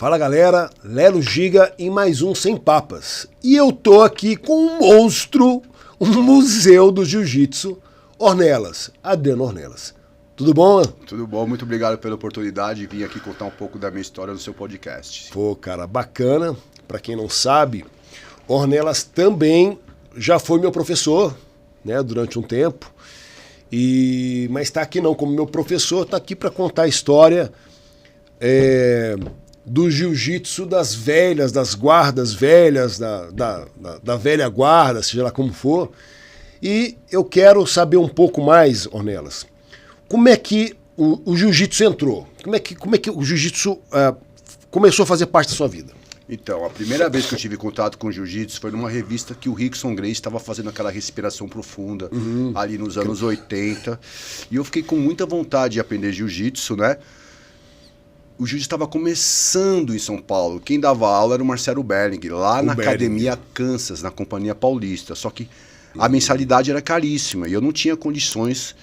Fala galera, Lelo Giga em mais um Sem Papas. E eu tô aqui com um monstro, um museu do jiu-jitsu, Ornelas, Adriano Ornelas. Tudo bom? Tudo bom, muito obrigado pela oportunidade de vir aqui contar um pouco da minha história no seu podcast. Pô, cara, bacana. Pra quem não sabe, Ornelas também já foi meu professor, né, durante um tempo. Mas tá aqui não como meu professor, tá aqui pra contar a história do jiu-jitsu das velhas, das guardas velhas, da velha guarda, seja lá como for. E eu quero saber um pouco mais, Ornelas, como é que o jiu-jitsu entrou? Como é que o jiu-jitsu começou a fazer parte da sua vida? Então, a primeira vez que eu tive contato com o jiu-jitsu foi numa revista que o Rickson Gracie estava fazendo aquela respiração profunda, ali nos anos 80. E eu fiquei com muita vontade de aprender jiu-jitsu, né? O jiu-jitsu estava começando em São Paulo. Quem dava aula era o Marcelo Berling, lá na Academia Kansas, na Companhia Paulista. Só que a mensalidade era caríssima e eu não tinha condições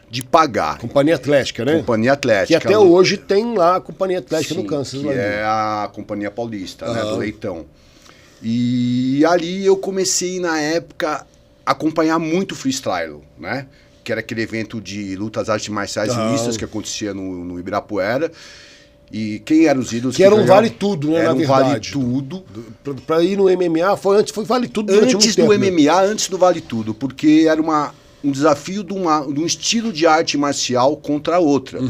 de pagar. Companhia Atlética, né? Companhia Atlética. Que até hoje tem lá a Companhia Atlética. Sim, no Kansas. Que é a Companhia Paulista, né, do Leitão. E ali eu comecei, na época, a acompanhar muito freestyle, né? Que era aquele evento de lutas artes marciais mistas que acontecia no Ibirapuera. E quem eram os ídolos? Que era um vale tudo, né? Era na um vale tudo. Pra ir no MMA foi vale tudo durante antes muito do tempo, MMA, né? Antes do vale tudo, porque era um desafio de um estilo de arte marcial contra a outra.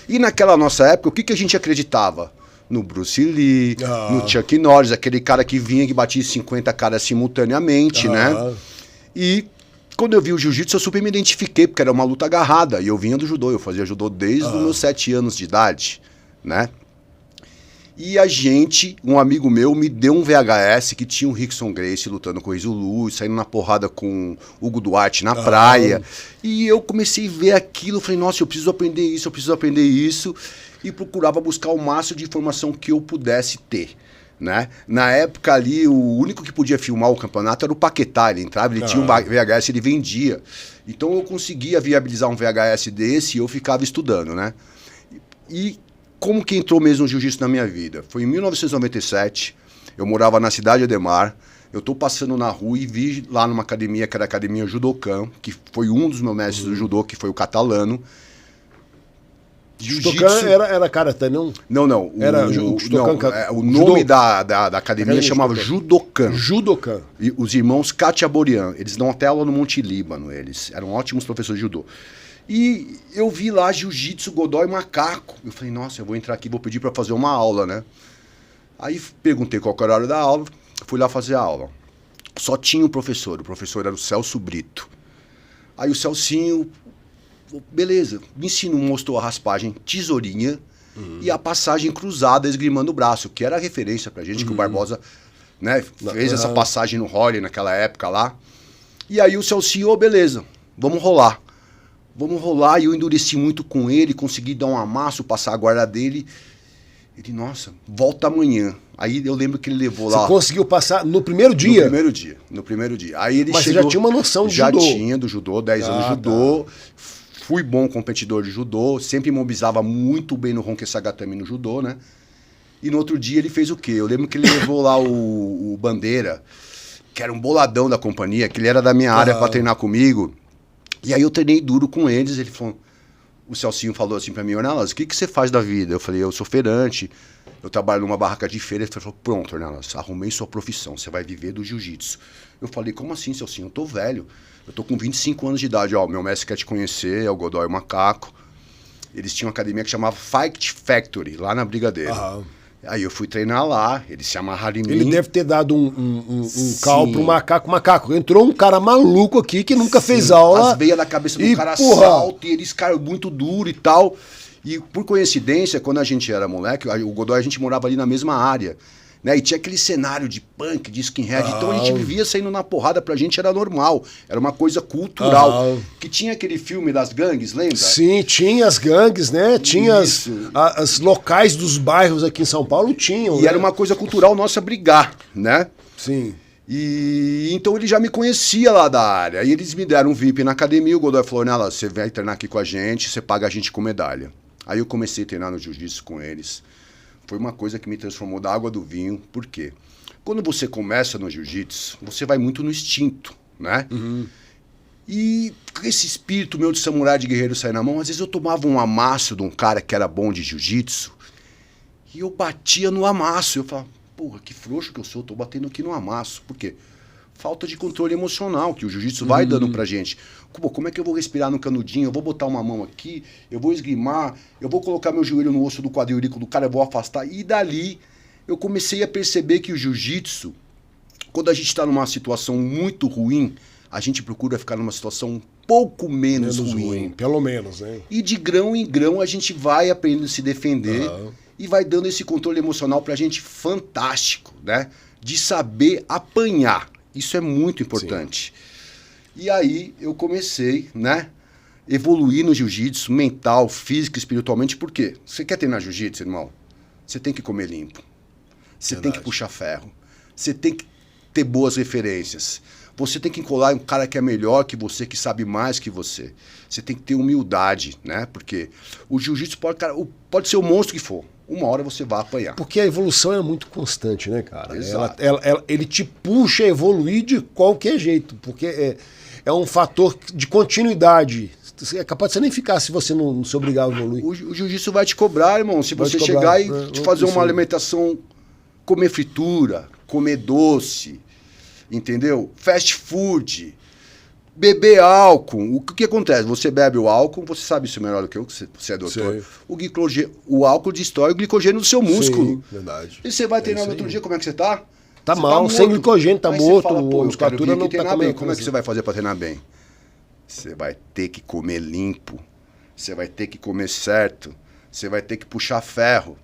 E naquela nossa época, o que a gente acreditava? No Bruce Lee, no Chuck Norris, aquele cara que vinha e batia 50 caras simultaneamente, né? E quando eu vi o jiu-jitsu, eu super me identifiquei, porque era uma luta agarrada. E eu vinha do judô, eu fazia judô desde os meus 7 anos de idade, né? E um amigo meu, me deu um VHS que tinha o Rickson Gracie lutando com o Izulu, saindo na porrada com o Hugo Duarte na praia. E eu comecei a ver aquilo, falei, nossa, eu preciso aprender isso, eu preciso aprender isso. E procurava buscar o máximo de informação que eu pudesse ter, né? Na época ali, o único que podia filmar o campeonato era o Paquetá, ele entrava, ele tinha um VHS, ele vendia. Então eu conseguia viabilizar um VHS desse e eu ficava estudando, né? E como que entrou mesmo o jiu-jitsu na minha vida? Foi em 1997, eu morava na cidade de Ademar, eu tô passando na rua e vi lá numa academia, que era a Academia Judokan, que foi um dos meus mestres do judô, que foi o Catalano. Judokan era karatê, não? Não. O nome da academia chamava Judokan. Judokan. E os irmãos Catiaborian, eles dão até aula no Monte Líbano, eles eram ótimos professores de judô. E eu vi lá jiu-jitsu, Godoy, macaco. Eu falei, nossa, eu vou entrar aqui, vou pedir para fazer uma aula, né? Aí perguntei qual era a hora da aula, fui lá fazer a aula. Só tinha o professor era o Celso Brito. Aí o Celcinho, beleza, me ensinou, mostrou a raspagem tesourinha e a passagem cruzada esgrimando o braço, que era a referência pra gente, que o Barbosa, né, fez essa passagem no Holly naquela época lá. E aí o Celcinho, beleza, vamos rolar, e eu endureci muito com ele, consegui dar um amasso, passar a guarda dele. Ele, nossa, volta amanhã. Aí eu lembro que ele levou lá... Você conseguiu passar no primeiro dia? No primeiro dia. Aí ele Mas chegou, você já tinha uma noção de judô? Já tinha do judô, 10 anos de judô. Fui bom competidor de judô, sempre mobilizava muito bem no Ronke Sagatame no judô, né? E no outro dia ele fez o quê? Eu lembro que ele levou lá o Bandeira, que era um boladão da companhia, que ele era da minha área para treinar comigo. E aí eu treinei duro com eles, o Celcinho falou assim pra mim, Ornelas, o que você faz da vida? Eu falei, eu sou feirante, eu trabalho numa barraca de feira. Ele falou, pronto, Ornelas, arrumei sua profissão, você vai viver do jiu-jitsu. Eu falei, como assim, Celcinho? Eu tô velho, eu tô com 25 anos de idade, ó, meu mestre quer te conhecer, é o Godoy Macaco. Eles tinham uma academia que chamava Fight Factory, lá na Brigadeiro. Aí eu fui treinar lá, eles se amarraram em mim. Ele deve ter dado um cal pro macaco. Macaco, entrou um cara maluco aqui que nunca fez aula. As veias da cabeça do cara saltam, e eles caem muito duro e tal. E por coincidência, quando a gente era moleque, o Godoy, a gente morava ali na mesma área, né? E tinha aquele cenário de punk, de skinhead. Então a gente vivia saindo na porrada, pra gente era normal. Era uma coisa cultural. Que tinha aquele filme das gangues, lembra? Sim, tinha as gangues, né? Tinha as locais dos bairros aqui em São Paulo, tinham. E era uma coisa cultural nossa brigar, né? Sim. E então ele já me conhecia lá da área. Aí eles me deram um VIP na academia. O Godoy falou, Ornelas, você vai treinar aqui com a gente, você paga a gente com medalha. Aí eu comecei a treinar no jiu-jitsu com eles. foi uma coisa que me transformou da água do vinho. Por quê? Quando você começa no jiu-jitsu, você vai muito no instinto, né? E esse espírito meu de samurai, de guerreiro sair na mão, às vezes eu tomava um amasso de um cara que era bom de jiu-jitsu e eu batia no amasso. Eu falava, porra, que frouxo que eu sou, tô batendo aqui no amasso. Por quê? Falta de controle emocional, que o jiu-jitsu vai dando pra gente. Pô, como é que eu vou respirar no canudinho? Eu vou botar uma mão aqui, eu vou esgrimar, eu vou colocar meu joelho no osso do quadril do cara, eu vou afastar. E dali eu comecei a perceber que o jiu-jitsu, quando a gente está numa situação muito ruim, a gente procura ficar numa situação um pouco menos ruim. Pelo menos, né? E de grão em grão a gente vai aprendendo a se defender e vai dando esse controle emocional pra gente fantástico, né? De saber apanhar. Isso é muito importante. Sim. E aí eu comecei, né? Evoluir no jiu-jitsu, mental, físico, espiritualmente. Por quê? Você quer treinar jiu-jitsu, irmão? Você tem que comer limpo. Você tem que puxar ferro. Você tem que ter boas referências. Você tem que encolar um cara que é melhor que você, que sabe mais que você. Você tem que ter humildade, né? Porque o jiu-jitsu pode ser o monstro que for. Uma hora você vai apanhar. Porque a evolução é muito constante, né, cara? Exato. Ele te puxa a evoluir de qualquer jeito, porque é um fator de continuidade. É capaz de você nem ficar se você não se obrigar a evoluir. O jiu-jitsu vai te cobrar, irmão. Se você chegar e te fazer uma alimentação, comer fritura, comer doce, entendeu? Fast food, beber álcool. O que acontece? Você bebe o álcool, você sabe isso melhor do que eu, você é doutor. O álcool destrói o glicogênio do seu músculo. Sim, verdade. E você vai treinar no outro dia, como é que você tá? Tá você mal, sem glicogênio, tá morto. Fala, pô, a musculatura não tá bem. Como é que você vai fazer para treinar bem? Você vai ter que comer limpo. Você vai ter que comer certo. Você vai ter que puxar ferro.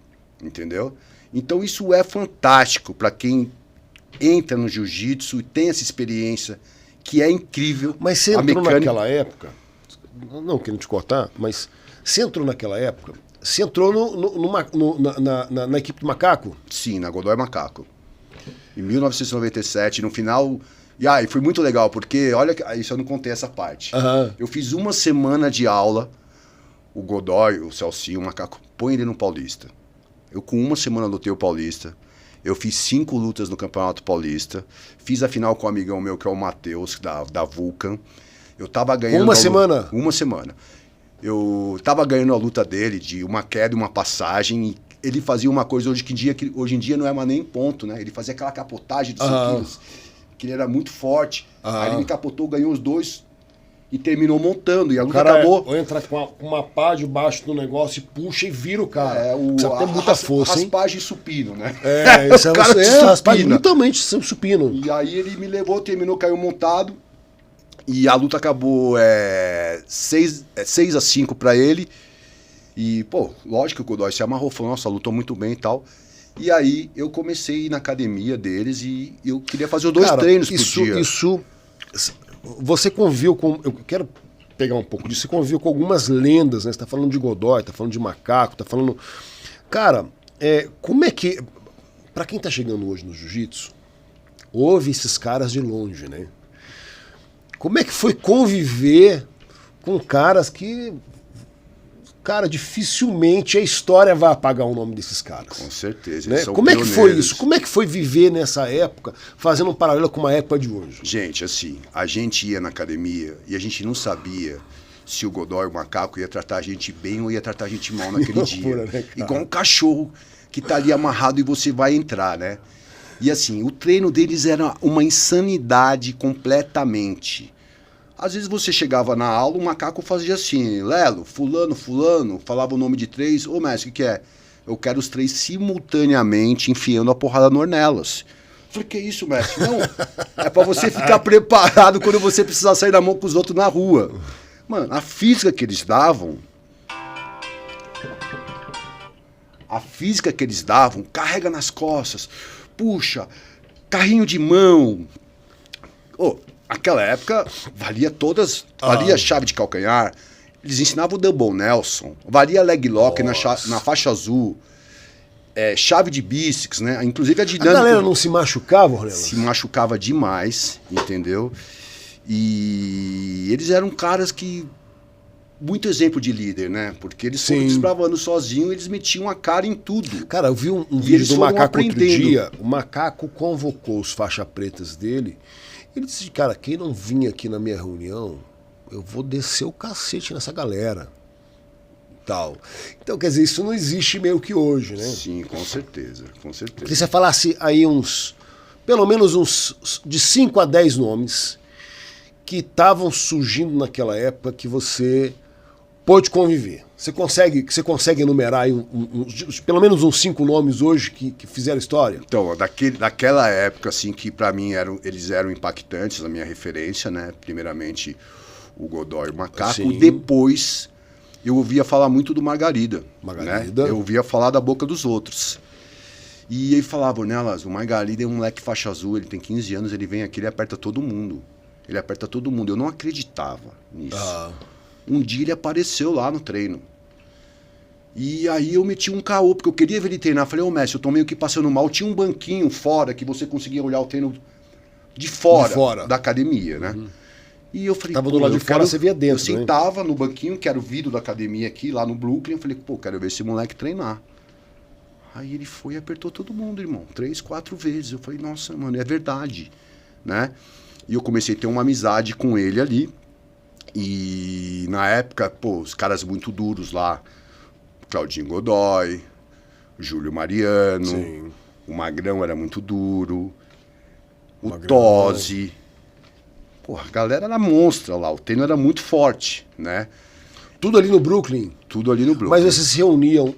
Entendeu? Então isso é fantástico para quem entra no jiu-jitsu e tem essa experiência que é incrível. Mas você entrou naquela época, não querendo te cortar, mas você entrou naquela época, você entrou na equipe do Macaco? Sim, na Godoy Macaco. Em 1997, no final... E foi muito legal, porque, olha, isso eu não contei essa parte. Eu fiz uma semana de aula, o Godoy, o Celcinho, o Macaco, põe ele no Paulista. Eu com uma semana lutei o Paulista. Eu fiz 5 lutas no Campeonato Paulista. Fiz a final com um amigão meu, que é o Matheus, da Vulcan. Eu tava ganhando... Uma semana? Uma semana. Eu tava ganhando a luta dele, de uma queda e uma passagem. E ele fazia uma coisa hoje em dia não é mais nem ponto, né? Ele fazia aquela capotagem dos 5 quilos, que ele era muito forte. Aí ele me capotou, ganhou os 2 e terminou montando. E a luta acabou. Ou entra com uma pá debaixo do negócio e puxa e vira o cara. Precisa ter muita força, hein? Raspagem e supino, né? Isso é o cara raspagem totalmente supino. E aí ele me levou, terminou, caiu montado. E a luta acabou 6-5 pra ele. E, pô, lógico que o Godoy se amarrou, falou, nossa, lutou muito bem e tal. E aí eu comecei a ir na academia deles e eu queria fazer os 2 treinos por dia. Você conviveu com... Eu quero pegar um pouco disso. Você conviveu com algumas lendas, né? Você tá falando de Godoy, tá falando de Macaco, tá falando... Cara, como é que... Pra quem tá chegando hoje no jiu-jitsu, ouve esses caras de longe, né? Como é que foi conviver com caras que... Cara, dificilmente a história vai apagar o nome desses caras. Com certeza. Né? Como é que foi isso? Como é que foi viver nessa época, fazendo um paralelo com uma época de hoje? Gente, assim, a gente ia na academia e a gente não sabia se o Godoy, o Macaco, ia tratar a gente bem ou ia tratar a gente mal naquele dia. Né, igual um cachorro que tá ali amarrado e você vai entrar, né? E assim, o treino deles era uma insanidade completamente. Às vezes você chegava na aula, o Macaco fazia assim, Lelo, fulano, falava o nome de 3, ô mestre, o que é? Eu quero os 3 simultaneamente enfiando a porrada no Ornelas. Eu falei, que isso, mestre? Não, é pra você ficar preparado quando você precisar sair na mão com os outros na rua. Mano, a física que eles davam, carrega nas costas, puxa, carrinho de mão. Aquela época, valia chave de calcanhar, eles ensinavam o Double Nelson, valia leg lock na faixa azul, chave de bíceps, né? Inclusive a dinâmica... A galera não se machucava, Ornelas? Se machucava demais, entendeu? E eles eram caras que muito exemplo de líder, né? Porque eles foram desbravando sozinhos, eles metiam a cara em tudo. Cara, eu vi um vídeo do macaco outro dia. O macaco convocou os faixa pretas dele. Ele disse, cara, quem não vinha aqui na minha reunião, eu vou descer o cacete nessa galera. Tal. Então, quer dizer, isso não existe meio que hoje, né? Sim, com certeza, com certeza. Se você falasse aí pelo menos uns de 5 a 10 nomes que estavam surgindo naquela época que você pôde conviver. Você consegue enumerar aí pelo menos uns 5 nomes hoje que fizeram história? Então, daquela época, assim, que pra mim eles eram impactantes, a minha referência, né? Primeiramente, o Godoy e o Macaco. Sim. Depois, eu ouvia falar muito do Margarida. Margarida. Né? Eu ouvia falar da boca dos outros. E aí falava, Ornelas, o Margarida é um moleque faixa azul, ele tem 15 anos, ele vem aqui, ele aperta todo mundo. Ele aperta todo mundo. Eu não acreditava nisso. Um dia ele apareceu lá no treino. E aí eu meti um caô, porque eu queria ver ele treinar. Falei, ô mestre, eu tô meio que passando mal. Tinha um banquinho fora que você conseguia olhar o treino de fora. Da academia, né? E eu falei, tava do lado de fora, você via dentro. Eu sentava no banquinho, que era o vidro da academia aqui, lá no Brooklyn. Eu falei, pô, quero ver esse moleque treinar. Aí ele foi e apertou todo mundo, irmão. 3, 4 vezes. Eu falei, nossa, mano, é verdade, né? E eu comecei a ter uma amizade com ele ali. E na época, pô, os caras muito duros lá. Claudinho Godoy, Júlio Mariano. Sim. O Magrão era muito duro. O Tosi. Pô, a galera era monstra lá. O treino era muito forte, né? Tudo ali no Brooklyn? Tudo ali no Brooklyn. Mas vocês se reuniam...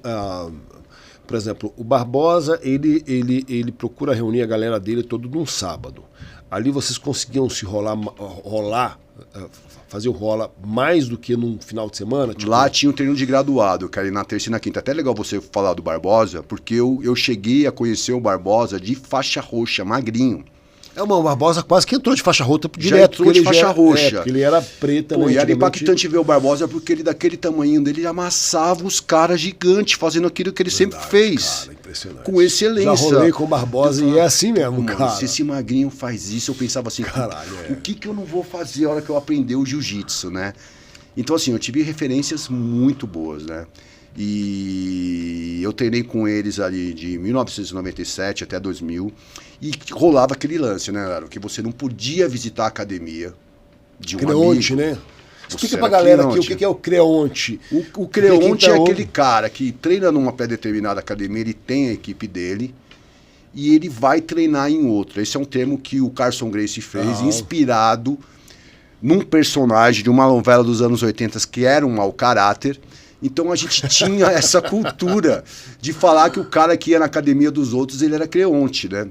por exemplo, o Barbosa, ele procura reunir a galera dele todo num sábado. Ali vocês conseguiam se fazer o rola mais do que num final de semana? Tipo... Lá tinha o treino de graduado, que era na terça e na quinta. Até legal você falar do Barbosa, porque eu cheguei a conhecer o Barbosa de faixa roxa, magrinho. O Barbosa quase que entrou de faixa roxa direto. Já entrou de faixa roxa. Porque ele era preta. Pô, e era impactante ver o Barbosa, porque ele, daquele tamanho dele, amassava os caras gigantes, fazendo aquilo que ele sempre fez. Cara, impressionante. Com excelência. Já rolei com o Barbosa e é assim mesmo, cara. Se esse magrinho faz isso, eu pensava assim, caralho, o que eu não vou fazer a hora que eu aprender o jiu-jitsu, né? Então, assim, eu tive referências muito boas, né? E eu treinei com eles ali de 1997 até 2000 e rolava aquele lance, né, Laro? Que você não podia visitar a academia de um Creonte, amigo. Né? Explica pra galera aqui o que é o Creonte. O Creonte é aquele cara que treina numa pré-determinada academia, ele tem a equipe dele e ele vai treinar em outra. Esse é um termo que o Carson Gracie fez, inspirado num personagem de uma novela dos anos 80 que era um mau caráter. Então a gente tinha essa cultura de falar que o cara que ia na academia dos outros, ele era Creonte, né?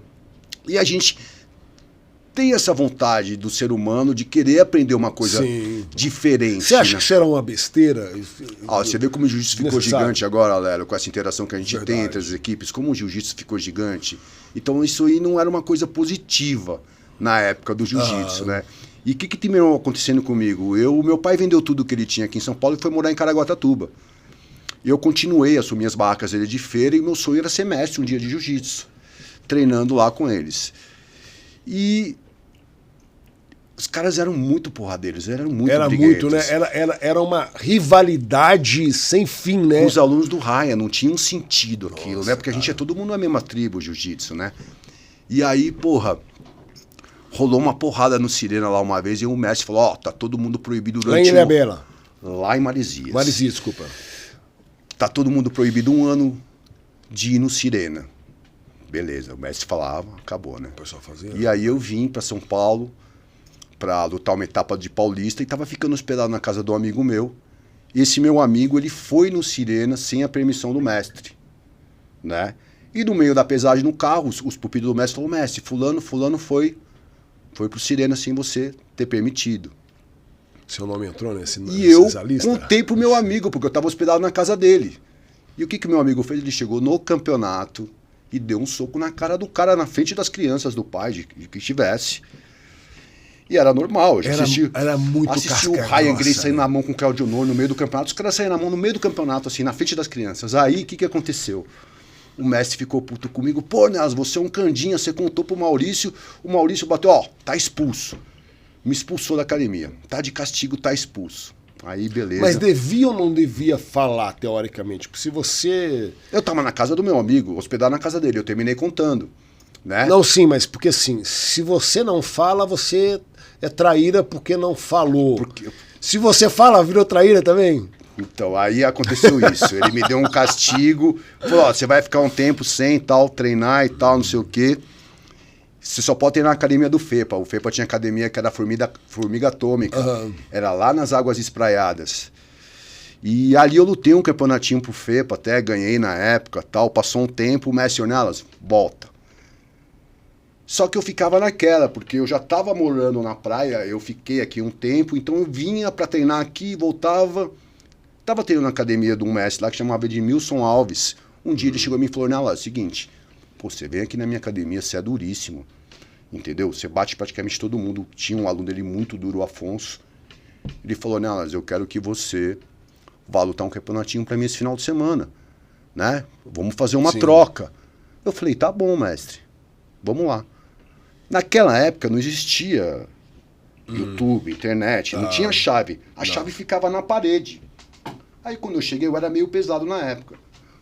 E a gente tem essa vontade do ser humano de querer aprender uma coisa diferente. Você acha que isso era uma besteira? Você vê como o jiu-jitsu ficou gigante agora, Léo, com essa interação que a gente tem entre as equipes, como o jiu-jitsu ficou gigante. Então isso aí não era uma coisa positiva na época do jiu-jitsu, né? E o que terminou acontecendo comigo? Meu pai vendeu tudo que ele tinha aqui em São Paulo e foi morar em Caraguatatuba. Eu continuei, assumi as barracas dele de feira e meu sonho era ser mestre um dia de jiu-jitsu, treinando lá com eles. E os caras eram muito porradeiros, eram muito briguentos. Né? Era uma rivalidade sem fim, né? Com os alunos do Raia, não tinha um sentido aquilo, né? Porque a gente é todo mundo na mesma tribo, jiu-jitsu, né? E aí, porra... Rolou uma porrada no Sirena lá uma vez e o mestre falou, tá todo mundo proibido durante... Lá em Ilhabela? Lá em Maresias. Maresias, desculpa. Tá todo mundo proibido 1 ano de ir no Sirena. Beleza, o mestre falava, acabou, né? O pessoal fazia. E aí eu vim pra São Paulo pra lutar uma etapa de Paulista e tava ficando hospedado na casa de um amigo meu. E esse meu amigo, ele foi no Sirena sem a permissão do mestre, né? E no meio da pesagem no carro, os pupilos do mestre falaram, mestre, fulano foi pro Sirena sem você ter permitido. Seu nome entrou nessa lista? E eu contei pro meu amigo, porque eu estava hospedado na casa dele. E o que o meu amigo fez? Ele chegou no campeonato e deu um soco na cara do cara, na frente das crianças, do pai, de que estivesse. E era normal. Era muito assistiu o Ryan Gracie saindo na mão com o Claudio Honor no meio do campeonato. Os caras saíram na mão no meio do campeonato, assim, na frente das crianças. Aí, o que aconteceu? O mestre ficou puto comigo. Pô, Nelas, você é um candinha, você contou pro Maurício. O Maurício bateu, tá expulso. Me expulsou da academia. Tá de castigo, tá expulso. Aí, beleza. Mas devia ou não devia falar, teoricamente? Porque se você... Eu tava na casa do meu amigo, hospedado na casa dele, eu terminei contando, né? Não, sim, mas porque assim, se você não fala, você é traíra porque não falou. Se você fala, virou traíra também? Então, aí aconteceu isso. Ele me deu um castigo, falou, ó, você vai ficar um tempo sem tal, treinar e tal, não sei o quê. Você só pode treinar na academia do FEPA. O FEPA tinha academia que era formiga atômica. Uhum. Era lá nas Águas Espraiadas. E ali eu lutei um campeonatinho pro FEPA, até ganhei na época, tal. Passou um tempo, o mestre Ornelas, volta. Só que eu ficava naquela, porque eu já estava morando na praia, eu fiquei aqui um tempo, então eu vinha para treinar aqui, voltava. Tava treinando na academia de um mestre lá que chamava Edmilson Alves. Um dia ele chegou a mim e falou, Ornelas, é o seguinte, pô, você vem aqui na minha academia, você é duríssimo, entendeu? Você bate praticamente todo mundo. Tinha um aluno dele muito duro, o Afonso. Ele falou, Ornelas, eu quero que você vá lutar um campeonatinho para mim esse final de semana, né? Vamos fazer uma troca. Eu falei, tá bom, mestre, vamos lá. Naquela época não existia YouTube, internet, não tinha chave. A chave ficava na parede. Aí quando eu cheguei, eu era meio pesado na época.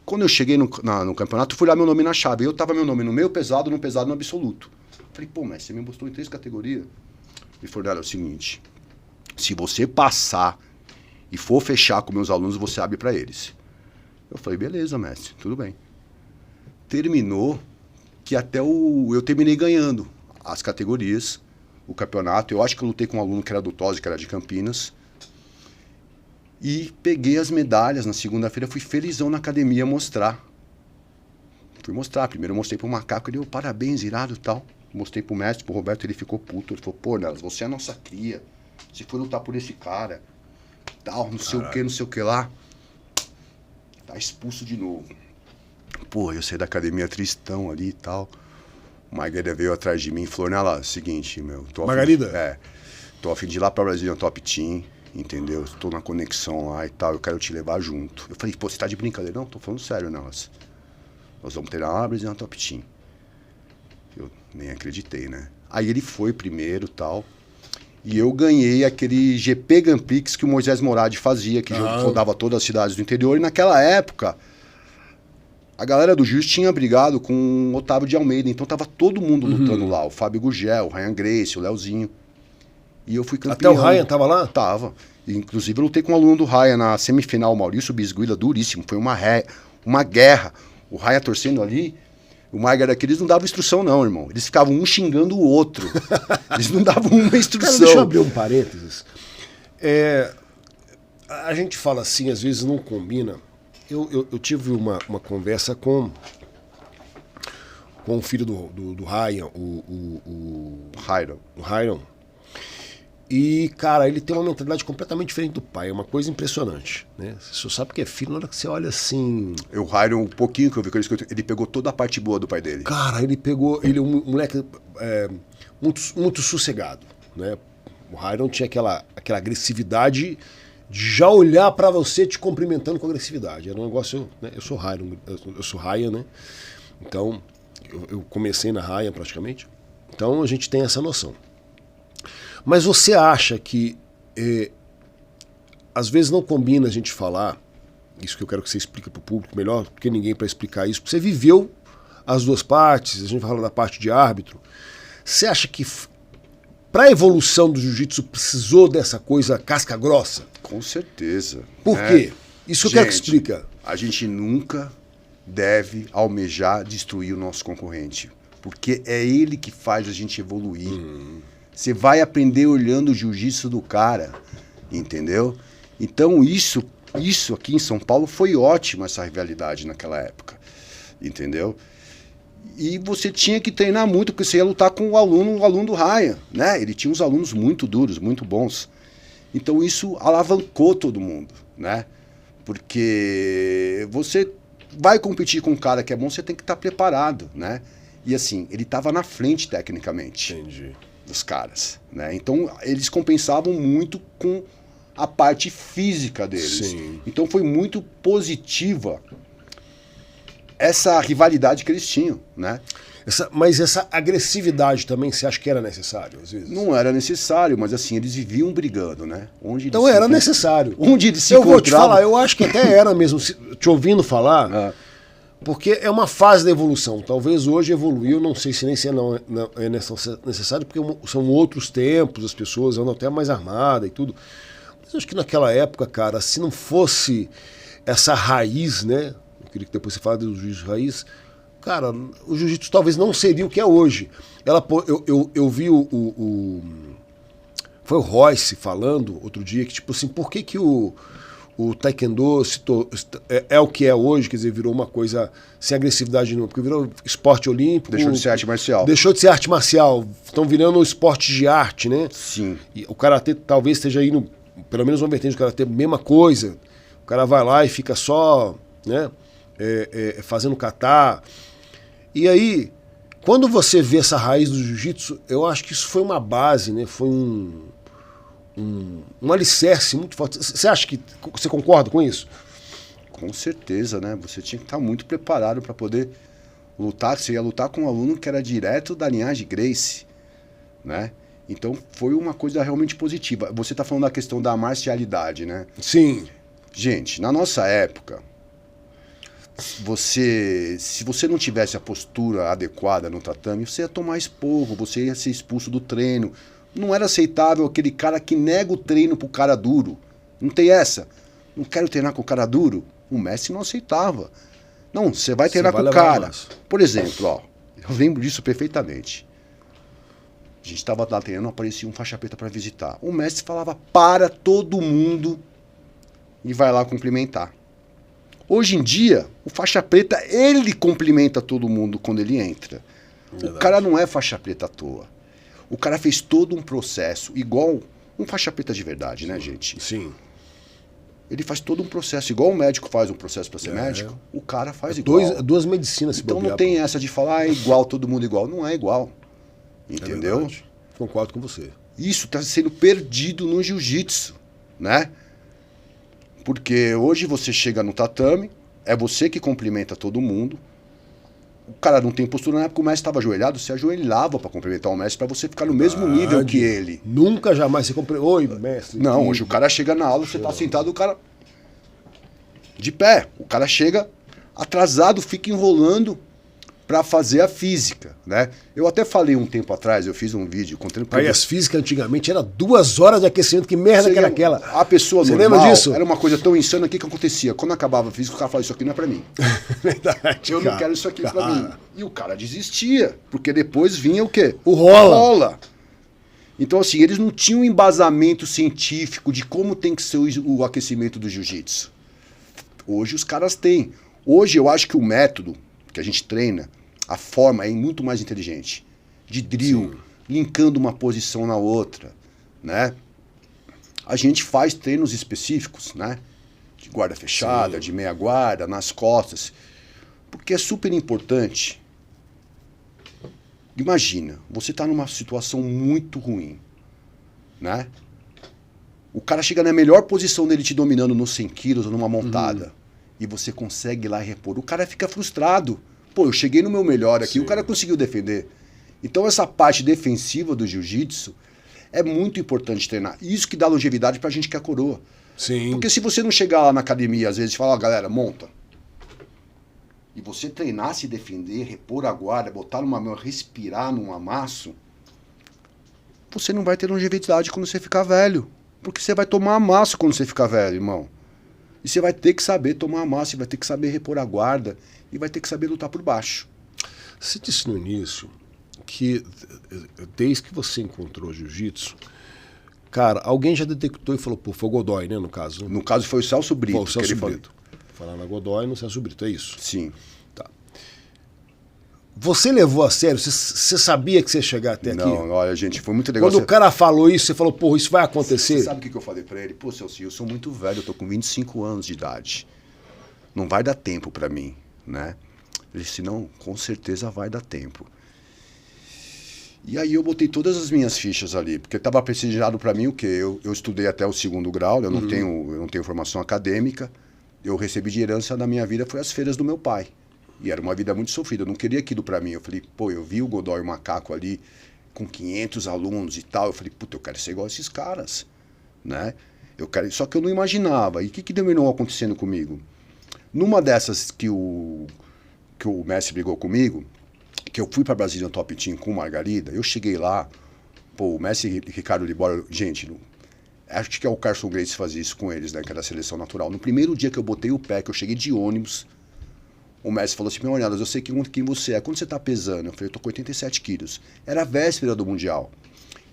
Quando eu cheguei no campeonato, fui lá meu nome na chave. Eu tava meu nome no meio pesado, no pesado, no absoluto. Falei, pô, mas você me mostrou em 3 categorias. Ele falou, é o seguinte, se você passar e for fechar com meus alunos, você abre para eles. Eu falei, beleza, mestre, tudo bem. Terminou que até eu terminei ganhando as categorias, o campeonato. Eu acho que eu lutei com um aluno que era do Tosi, que era de Campinas. E peguei as medalhas na segunda-feira, fui felizão na academia mostrar. Fui mostrar, primeiro eu mostrei pro macaco, ele deu parabéns, irado e tal. Mostrei pro mestre, pro Roberto, ele ficou puto. Ele falou, pô, Nelas, você é a nossa cria. Você foi lutar por esse cara. Tal, não sei o que, não sei o que lá. Tá expulso de novo. Pô, eu saí da academia tristão ali e tal. Margarida veio atrás de mim e falou, Nelas, seguinte, meu... Margarida? Tô a fim de ir lá pra Brasília, Top Team. Entendeu? Estou na conexão lá e tal, eu quero te levar junto. Eu falei, pô, você tá de brincadeira? Não, tô falando sério, Nelas. Nós vamos treinar lá na Brasília Top Team. Eu nem acreditei, né? Aí ele foi primeiro e tal. E eu ganhei aquele GP Gampix que o Moisés Moradi fazia, que rodava todas as cidades do interior. E naquela época, a galera do Jiu tinha brigado com o Otávio de Almeida. Então tava todo mundo lutando lá. O Fábio Gurgel, o Ryan Grace, o Leozinho. E eu fui campeão. Até o Ryan tava lá? Tava. Inclusive eu lutei com um aluno do Ryan na semifinal, Maurício Bisguila, duríssimo. Foi uma guerra. O Ryan torcendo ali, o Margar aqui, eles não davam instrução não, irmão. Eles ficavam um xingando o outro. Eles não davam uma instrução. Cara, deixa eu abrir um parênteses. A gente fala assim, às vezes não combina. Eu tive uma conversa com o filho do Ryan, o Ryan. E, cara, ele tem uma mentalidade completamente diferente do pai. É uma coisa impressionante, né? Você só sabe que é filho na hora que você olha assim... O Ryan, um pouquinho que eu vi, ele pegou toda a parte boa do pai dele. Cara, ele é um moleque muito, muito sossegado, né? O Ryan tinha aquela agressividade de já olhar pra você te cumprimentando com agressividade. Era um negócio... Né? Eu sou Ryan, né? Então, eu comecei na Ryan praticamente. Então, a gente tem essa noção. Mas você acha que às vezes não combina a gente falar, isso que eu quero que você explique para o público melhor do que ninguém para explicar isso, porque você viveu as duas partes, a gente fala da parte de árbitro. Você acha que para a evolução do jiu-jitsu precisou dessa coisa casca grossa? Com certeza. Por quê? Isso eu quero que explica. A gente nunca deve almejar destruir o nosso concorrente, porque é ele que faz a gente evoluir. Você vai aprender olhando o jiu-jitsu do cara, entendeu? Então isso aqui em São Paulo foi ótimo, essa rivalidade naquela época, entendeu? E você tinha que treinar muito, porque você ia lutar com o aluno do Ryan, né? Ele tinha uns alunos muito duros, muito bons. Então isso alavancou todo mundo, né? Porque você vai competir com um cara que é bom, você tem que estar preparado, né? E assim, ele estava na frente tecnicamente. Entendi. Dos caras, né? Então eles compensavam muito com a parte física deles. Sim. Então foi muito positiva essa rivalidade que eles tinham, né? Mas essa agressividade também, você acha que era necessário, às vezes? Não era necessário, mas assim, eles viviam brigando, né? Então era necessário. Onde eles se Eu encontravam... vou te falar, eu acho que até era mesmo, te ouvindo falar, porque é uma fase da evolução. Talvez hoje evoluiu, não sei se nem se não é necessário, porque são outros tempos, as pessoas andam até mais armadas e tudo. Mas eu acho que naquela época, cara, se não fosse essa raiz, né? Eu queria que depois você falasse do jiu-jitsu raiz. Cara, o jiu-jitsu talvez não seria o que é hoje. Eu vi foi o Royce falando outro dia que, tipo assim, por que o taekwondo é o que é hoje, quer dizer, virou uma coisa sem agressividade nenhuma, porque virou esporte olímpico. Deixou de ser arte marcial. Deixou de ser arte marcial. Estão virando um esporte de arte, né? Sim. E o karatê talvez esteja indo, pelo menos uma vertente do karatê, mesma coisa. O cara vai lá e fica só, né, fazendo kata. E aí, quando você vê essa raiz do jiu-jitsu, eu acho que isso foi uma base, né? Foi um alicerce muito forte. Você acha que você concorda com isso? Com certeza, né? Você tinha que estar muito preparado para poder lutar. Você ia lutar com um aluno que era direto da linhagem Gracie, né? Então foi uma coisa realmente positiva. Você está falando da questão da marcialidade, né? Sim. Gente, na nossa época, se você não tivesse a postura adequada no tatame, você ia tomar esporro, você ia ser expulso do treino. Não era aceitável aquele cara que nega o treino pro cara duro. Não tem essa. Não quero treinar com o cara duro. O mestre não aceitava. Não, você vai treinar com o cara. Por exemplo, ó, eu lembro disso perfeitamente. A gente estava lá treinando, aparecia um faixa preta para visitar. O mestre falava para todo mundo e vai lá cumprimentar. Hoje em dia, o faixa preta, ele cumprimenta todo mundo quando ele entra. Verdade. O cara não é faixa preta à toa. O cara fez todo um processo, igual um faixa preta de verdade, né, gente? Sim. Ele faz todo um processo, igual o médico faz um processo para ser médico, o cara faz igual. Duas medicinas se Então bobear, não tem essa de falar é igual, todo mundo igual. Não é igual. Entendeu? Concordo com você. Isso está sendo perdido no jiu-jitsu, né? Porque hoje você chega no tatame, é você que cumprimenta todo mundo. O cara não tem postura, na época o mestre estava ajoelhado, você ajoelhava para cumprimentar o mestre para você ficar no mesmo nível que ele. Nunca jamais você cumprimentou. Oi, mestre. Não, hoje o cara chega na aula, você está sentado, o cara de pé. O cara chega atrasado, fica enrolando para fazer a física, né? Eu até falei um tempo atrás, eu fiz um vídeo contando... Aí as físicas antigamente era 2 horas de aquecimento, que merda que era aquela? A pessoa Você normal, lembra disso? Era uma coisa tão insana, o que acontecia? Quando acabava a física, o cara falava, isso aqui não é pra mim. Verdade, eu não quero isso aqui pra mim. E o cara desistia, porque depois vinha o quê? O rola. Rola. Então, assim, eles não tinham um embasamento científico de como tem que ser o aquecimento do jiu-jitsu. Hoje os caras têm. Hoje eu acho que o método que a gente treina, a forma é muito mais inteligente. De drill, linkando uma posição na outra, né? A gente faz treinos específicos, né? De guarda fechada, de meia guarda, nas costas. Porque é super importante. Imagina, você está numa situação muito ruim, né? O cara chega na melhor posição dele te dominando nos 100 quilos ou numa montada. E você consegue ir lá repor. O cara fica frustrado. Pô, eu cheguei no meu melhor aqui, o cara conseguiu defender. Então essa parte defensiva do jiu-jitsu é muito importante treinar. Isso que dá longevidade pra gente que é a coroa. Sim. Porque se você não chegar lá na academia, às vezes, e falar, galera, monta. E você treinar, se defender, repor a guarda, botar numa mão, respirar num amasso, você não vai ter longevidade quando você ficar velho. Porque você vai tomar amasso quando você ficar velho, irmão. E você vai ter que saber tomar amasso, você vai ter que saber repor a guarda e vai ter que saber lutar por baixo. Você disse no início que desde que você encontrou jiu-jitsu, cara, alguém já detectou e falou, pô, foi o Godoy, né, no caso? No caso foi o Celso Brito. Foi o Celso Brito. Falar na Godoy e no Celso Brito, é isso? Sim. Tá. Você levou a sério? Você sabia que você ia chegar até aqui? Não, olha, gente, foi muito legal. Quando o cara falou isso, você falou, pô, isso vai acontecer? Você sabe o que eu falei pra ele? Pô, Celso, eu sou muito velho, eu tô com 25 anos de idade. Não vai dar tempo pra mim, né? Ele disse, não, com certeza vai dar tempo. E aí eu botei todas as minhas fichas ali, porque estava prestigiado para mim o quê? Eu estudei até o 2º grau, eu não tenho formação acadêmica, eu recebi de herança da minha vida, foi as feiras do meu pai. E era uma vida muito sofrida, eu não queria aquilo pra mim. Eu falei, pô, eu vi o Godoy, o Macaco ali, com 500 alunos e tal. Eu falei, puta, eu quero ser igual a esses caras, né? Só que eu não imaginava. E o que terminou acontecendo comigo? Numa dessas que o Messi brigou comigo, que eu fui pra Brasília Top Team com o Margarida, eu cheguei lá, pô, o Messi e Ricardo Libório, gente, acho que é o Carson Gracie fazia isso com eles, né, que era a seleção natural. No primeiro dia que eu botei o pé, que eu cheguei de ônibus, o Messi falou assim, meu Ornelas, eu sei quem você é, quando você tá pesando? Eu falei, eu tô com 87 quilos. Era a véspera do Mundial.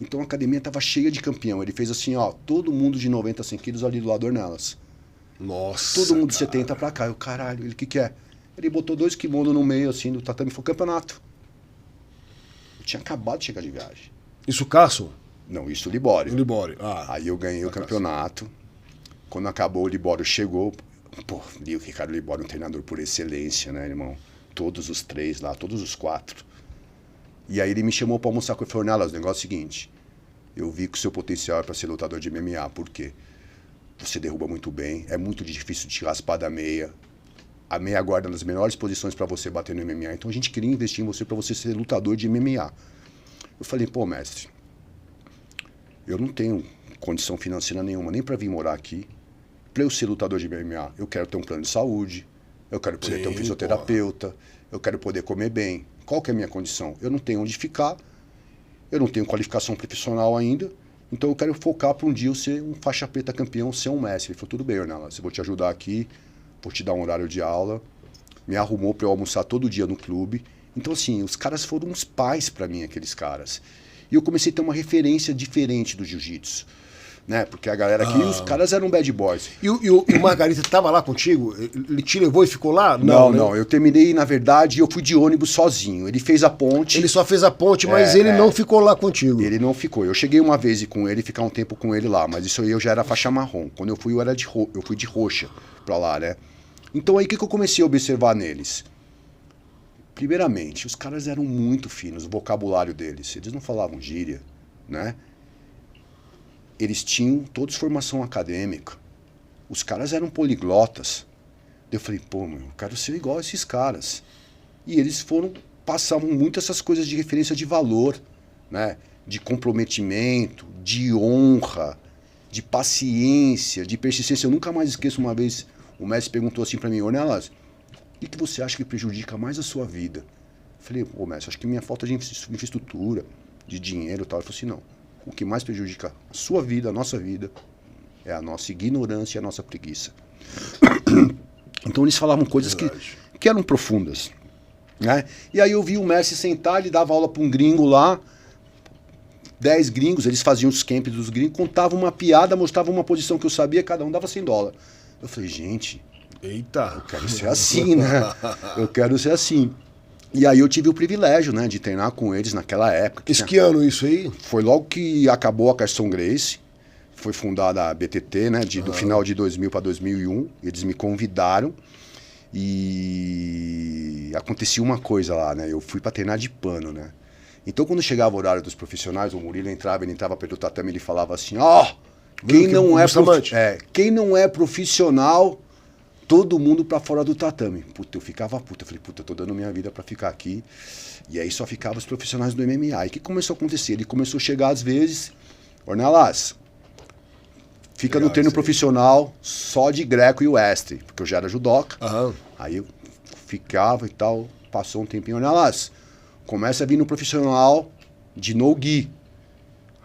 Então a academia tava cheia de campeão. Ele fez assim, ó, todo mundo de 90 a 100 quilos ali do lado do Ornelas. Nossa, todo mundo de 70 pra cá. Eu, caralho, ele, o que é? Ele botou 2 kimonos no meio, assim, do tatame, foi campeonato. Eu tinha acabado de chegar de viagem. Isso, Carson? Não, isso o Libório. O Libório. Ah, aí eu ganhei o campeonato. Quando acabou, o Libório chegou. Pô, o Ricardo Libório é um treinador por excelência, né, irmão? Todos os 3 lá, todos os 4. E aí ele me chamou pra almoçar com ele. Falou, Ornelas, o negócio é o seguinte. Eu vi que o seu potencial é pra ser lutador de MMA. Por quê? Você derruba muito bem. É muito difícil de raspar da meia. A meia guarda nas melhores posições pra você bater no MMA. Então a gente queria investir em você pra você ser lutador de MMA. Eu falei, pô, mestre, eu não tenho condição financeira nenhuma, nem pra vir morar aqui. Pra eu ser lutador de MMA, eu quero ter um plano de saúde, eu quero poder ter um fisioterapeuta, eu quero poder comer bem. Qual que é a minha condição? Eu não tenho onde ficar, eu não tenho qualificação profissional ainda, então eu quero focar para um dia eu ser um faixa preta campeão, ser um mestre. Ele falou, tudo bem, Ornelas, eu vou te ajudar aqui, vou te dar um horário de aula. Me arrumou para eu almoçar todo dia no clube. Então, assim, os caras foram uns pais para mim, aqueles caras. E eu comecei a ter uma referência diferente do jiu-jitsu. Né? Porque a galera aqui, os caras eram bad boys. E o Margarita estava lá contigo? Ele te levou e ficou lá? Não, não. Eu terminei, na verdade, eu fui de ônibus sozinho. Ele fez a ponte. Ele só fez a ponte, mas ele não ficou lá contigo. Ele não ficou. Eu cheguei uma vez com ele, ficar um tempo com ele lá, mas isso aí eu já era faixa marrom. Quando eu fui, eu fui de roxa pra lá, né? Então aí o que eu comecei a observar neles? Primeiramente, os caras eram muito finos, o vocabulário deles. Eles não falavam gíria, né? Eles tinham todos formação acadêmica. Os caras eram poliglotas. Eu falei, pô, meu, eu quero ser igual a esses caras. E eles passavam muito essas coisas de referência de valor, né? De comprometimento, de honra, de paciência, de persistência. Eu nunca mais esqueço uma vez, o mestre perguntou assim pra mim, Ornelas, o que você acha que prejudica mais a sua vida? Eu falei, ô mestre, acho que minha falta de infraestrutura, de dinheiro e tal. Ele falou assim, não. O que mais prejudica a sua vida, a nossa vida, é a nossa ignorância e a nossa preguiça. Então eles falavam coisas que eram profundas, né? E aí eu vi o Messi sentar, ele dava aula para um gringo lá, 10 gringos, eles faziam os camps dos gringos, contavam uma piada, mostravam uma posição que eu sabia, cada um dava $100. Eu falei, gente, eita, eu quero ser assim, né? Eu quero ser assim. E aí eu tive o privilégio, né, de treinar com eles naquela época. Que ano isso aí? Foi logo que acabou a Carson Gracie, foi fundada a BTT, né, do final de 2000 para 2001. Eles me convidaram e acontecia uma coisa lá, né, eu fui para treinar de pano, né. Então quando chegava o horário dos profissionais, o Murilo entrava, ele entrava pelo tatame, ele falava assim, quem não é profissional... Todo mundo pra fora do tatame. Puta, eu ficava puta. Eu falei, puta, eu tô dando minha vida pra ficar aqui. E aí só ficavam os profissionais do MMA. E o que começou a acontecer? Ele começou a chegar às vezes, Ornelas, fica no treino profissional só de greco e western, porque eu já era judoca. Aí eu ficava e tal, passou um tempinho, Ornelas, começa a vir no profissional de no-gi.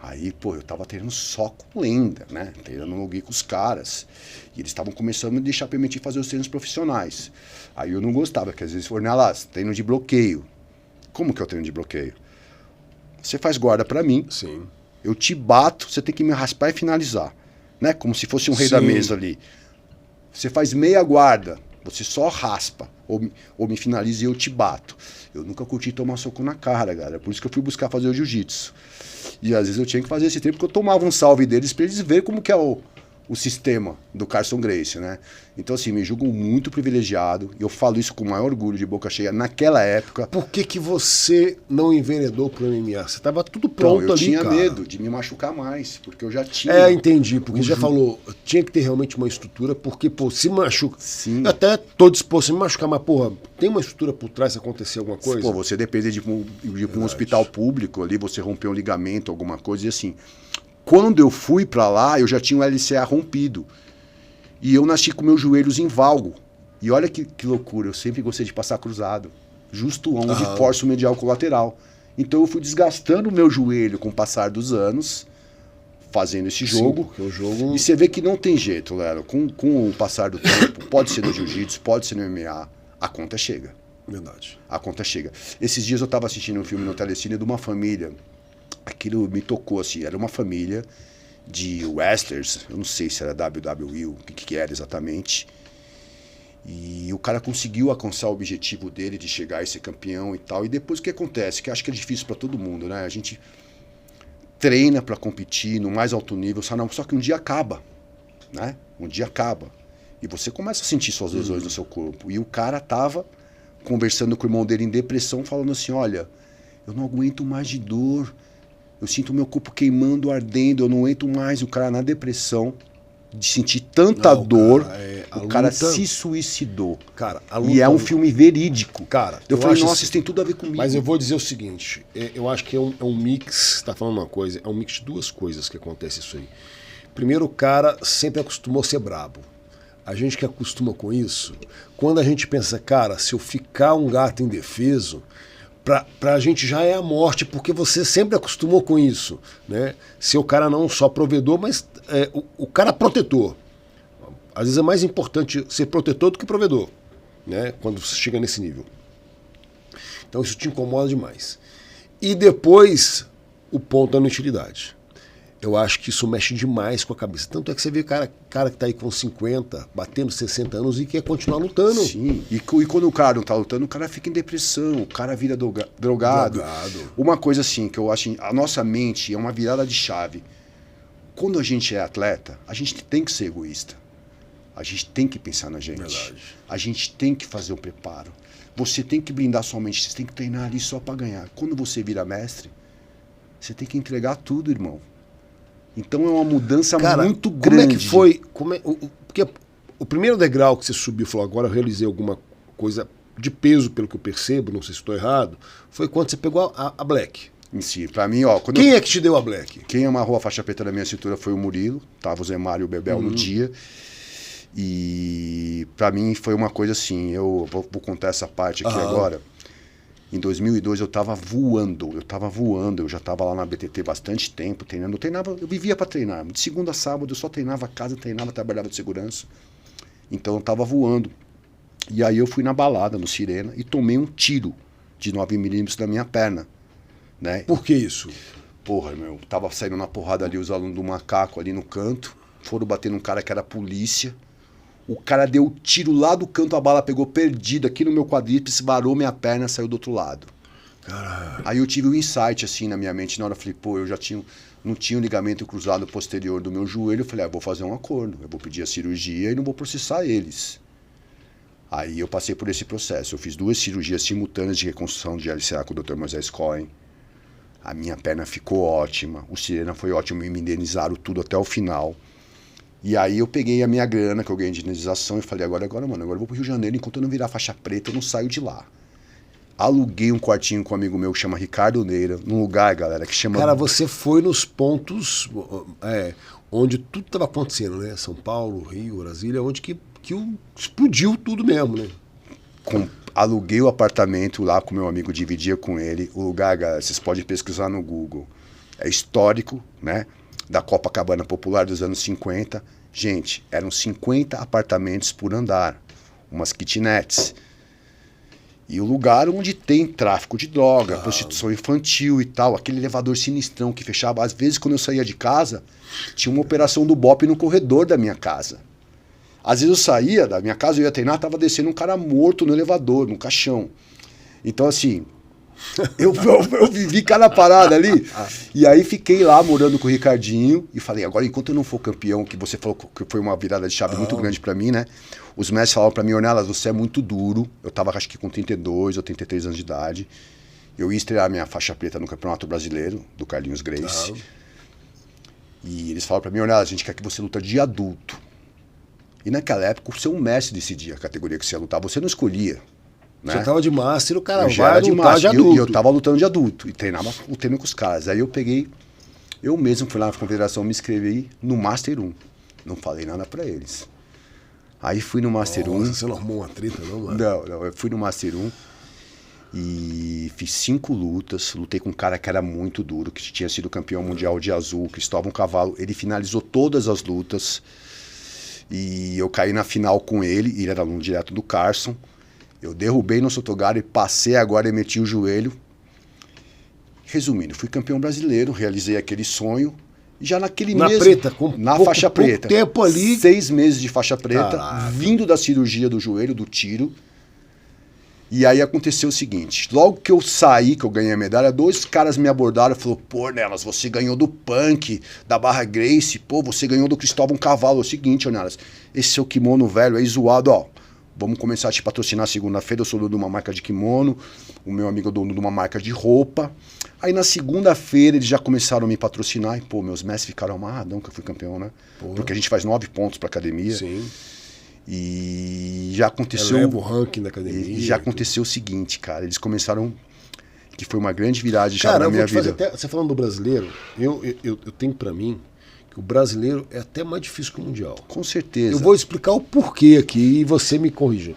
Aí, pô, eu tava treinando só com lenda, né? Treinando no-gi com os caras. E eles estavam começando a me deixar permitir fazer os treinos profissionais. Aí eu não gostava, porque às vezes, Ornelas, treino de bloqueio. Como que é o treino de bloqueio? Você faz guarda pra mim. Sim. Eu te bato, você tem que me raspar e finalizar. Né? Como se fosse um rei da mesa ali. Você faz meia guarda, você só raspa. Ou me finaliza e eu te bato. Eu nunca curti tomar soco na cara, galera. Por isso que eu fui buscar fazer o jiu-jitsu. E às vezes eu tinha que fazer esse treino, porque eu tomava um salve deles pra eles verem como que é o o sistema do Carson Gracie, né? Então, assim, me julgo muito privilegiado. E eu falo isso com o maior orgulho, de boca cheia, naquela época. Por que você não enveredou pro MMA? Você tava tudo pronto eu ali, tinha cara. medo de me machucar mais, porque eu já tinha... Entendi, porque já falou, tinha que ter realmente uma estrutura, porque, pô, se machuca... Sim. Eu até tô disposto a me machucar, mas, porra, tem uma estrutura por trás se acontecer alguma coisa? Pô, você depende de um hospital público ali, você romper um ligamento, alguma coisa, e assim... Quando eu fui pra lá, eu já tinha o LCA rompido. E eu nasci com meus joelhos em valgo. E olha que loucura, eu sempre gostei de passar cruzado. Justo onde força o medial colateral. Então eu fui desgastando o meu joelho com o passar dos anos, fazendo esse jogo. Sim, porque o jogo... E você vê que não tem jeito, Lero. Com o passar do tempo, pode ser no jiu-jitsu, pode ser no MMA, a conta chega. Verdade. A conta chega. Esses dias eu estava assistindo um filme no Telecine de uma família. Aquilo me tocou, assim. Era uma família de wrestlers. Eu não sei se era WWE, o que era exatamente. E o cara conseguiu alcançar o objetivo dele de chegar e ser campeão e tal. E depois o que acontece? Que acho que é difícil para todo mundo, né? A gente treina para competir no mais alto nível, só que um dia acaba, né? Um dia acaba. E você começa a sentir suas lesões no seu corpo. E o cara tava conversando com o irmão dele em depressão, falando assim, olha, eu não aguento mais de dor, eu sinto o meu corpo queimando, ardendo, eu não aguento mais. O cara na depressão, de sentir tanta dor, o cara luta... se suicidou. Cara, a luta... E é um filme verídico. Cara, eu falei, nossa, assim, isso tem tudo a ver comigo. Mas eu vou dizer o seguinte, eu acho que é um mix, você tá falando uma coisa, é um mix de duas coisas que acontece isso aí. Primeiro, o cara sempre acostumou a ser brabo. A gente que acostuma com isso, quando a gente pensa, cara, se eu ficar um gato indefeso, pra gente já é a morte, porque você sempre acostumou com isso, né? Ser o cara não só provedor, mas o cara protetor. Às vezes é mais importante ser protetor do que provedor, né? Quando você chega nesse nível. Então isso te incomoda demais. E depois, o ponto da inutilidade. Eu acho que isso mexe demais com a cabeça. Tanto é que você vê cara que tá aí com 50, batendo 60 anos e quer continuar lutando. Sim, e quando o cara não tá lutando, o cara fica em depressão, o cara vira drogado. Uma coisa assim, que eu acho, a nossa mente é uma virada de chave. Quando a gente é atleta, a gente tem que ser egoísta. A gente tem que pensar na gente. Verdade. A gente tem que fazer o preparo. Você tem que blindar sua mente, você tem que treinar ali só para ganhar. Quando você vira mestre, você tem que entregar tudo, irmão. Então é uma mudança muito grande. Como é que foi? Porque o primeiro degrau que você subiu, falou, agora eu realizei alguma coisa de peso, pelo que eu percebo, não sei se estou errado, foi quando você pegou a Black. Em si, pra mim, ó... Quem é que te deu a Black? Quem amarrou a faixa preta na minha cintura foi o Murilo, tava o Zé Mário e o Bebel no dia. E pra mim foi uma coisa assim, eu vou contar essa parte aqui agora. Em 2002 eu tava voando, eu já tava lá na BTT bastante tempo treinando, eu vivia para treinar, de segunda a sábado eu só treinava casa, trabalhava de segurança, então eu tava voando. E aí eu fui na balada, no Sirena, e tomei um tiro de 9mm na minha perna, né? Por que isso? Porra, meu, tava saindo na porrada ali os alunos do Macaco ali no canto, foram bater num cara que era polícia. O cara deu o tiro lá do canto, a bala pegou perdida aqui no meu quadríceps, varou minha perna, saiu do outro lado. Caralho. Aí eu tive um insight assim na minha mente, na hora eu falei, pô, eu já não tinha um ligamento cruzado posterior do meu joelho, eu falei, vou fazer um acordo, eu vou pedir a cirurgia e não vou processar eles. Aí eu passei por esse processo, eu fiz 2 cirurgias simultâneas de reconstrução de LCA com o Dr. Moisés Cohen. A minha perna ficou ótima, o Sirena foi ótimo e me indenizaram tudo até o final. E aí eu peguei a minha grana que eu ganhei de indenização e falei, agora eu vou pro Rio de Janeiro, enquanto eu não virar faixa preta, eu não saio de lá. Aluguei um quartinho com um amigo meu que chama Ricardo Neira, num lugar, galera, que chama... Cara, você foi nos onde tudo estava acontecendo, né? São Paulo, Rio, Brasília, onde que explodiu tudo mesmo, né? Aluguei o apartamento lá com meu amigo, dividia com ele. O lugar, galera, vocês podem pesquisar no Google. É histórico, né? Da Copacabana Popular dos anos 50. Gente, eram 50 apartamentos por andar, umas kitnets. E o lugar onde tem tráfico de droga, prostituição infantil e tal, aquele elevador sinistrão que fechava. Às vezes, quando eu saía de casa, tinha uma operação do BOPE no corredor da minha casa. Às vezes eu saía da minha casa, eu ia treinar, tava descendo um cara morto no elevador, no caixão. Então, assim, Eu vivi cada parada ali. E aí fiquei lá morando com o Ricardinho e falei, agora enquanto eu não for campeão, que você falou que foi uma virada de chave muito grande pra mim, né? Os mestres falaram pra mim, Ornelas, você é muito duro. Eu tava acho que com 32 ou 33 anos de idade. Eu ia estrear minha faixa preta no Campeonato Brasileiro, do Carlinhos Grace. E eles falaram pra mim, Ornelas, a gente quer que você luta de adulto. E naquela época, o seu mestre decidia a categoria que você ia lutar, você não escolhia. Né? Você tava de master, o cara eu já era de lutar master, de adulto. E eu tava lutando de adulto, e treinava o treino com os caras. Aí eu peguei, eu mesmo fui lá na confederação, me inscrevi no Master 1. Não falei nada pra eles. Aí fui no Master 1. Você não arrumou uma treta, não, mano? Não, eu fui no Master 1 e fiz 5 lutas. Lutei com um cara que era muito duro, que tinha sido campeão mundial de azul, Cristóvão Cavalo. Ele finalizou todas as lutas e eu caí na final com ele. Ele era aluno direto do Carson. Eu derrubei no Sotogari, passei agora e meti o joelho. Resumindo, fui campeão brasileiro, realizei aquele sonho. E já naquele mês, preta, na faixa preta. Tempo ali. 6 meses de faixa preta, Caraca. vindo da cirurgia do joelho, do tiro. E aí aconteceu o seguinte, logo que eu saí, que eu ganhei a medalha, 2 caras me abordaram e falaram, pô, Ornelas, você ganhou do Punk, da Barra Grace, pô, você ganhou do Cristóvão Cavalo. É o seguinte, Ornelas, esse seu kimono velho aí zoado, ó, vamos começar a te patrocinar segunda-feira, eu sou dono de uma marca de kimono, o meu amigo é dono de uma marca de roupa. Aí na segunda-feira eles já começaram a me patrocinar e, pô, meus mestres ficaram amarradão que eu fui campeão, né? Porra. Porque a gente faz 9 pontos pra academia. Sim. E já aconteceu... Eleva o ranking da academia. E já aconteceu o seguinte, cara, eles começaram... Que foi uma grande virada de chave na minha vida. Até, você falando do brasileiro, eu tenho pra mim que o brasileiro é até mais difícil que o mundial. Com certeza. Eu vou explicar o porquê aqui e você me corrija.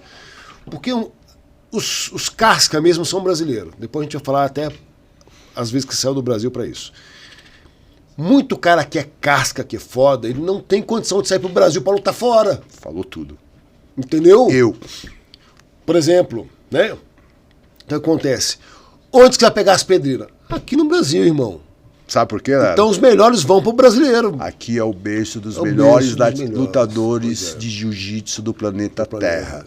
Porque os casca mesmo são brasileiros. Depois a gente vai falar até às vezes que saiu do Brasil pra isso. Muito cara que é casca, que é foda, ele não tem condição de sair pro Brasil pra lutar fora. Falou tudo. Entendeu? Eu. Por exemplo, né? Então acontece. Onde que você vai pegar as pedreiras? Aqui no Brasil, irmão. Sabe por quê, Léo? Então os melhores vão pro brasileiro. Aqui é o berço dos É o melhores berço dos lutadores de jiu-jitsu do planeta Terra.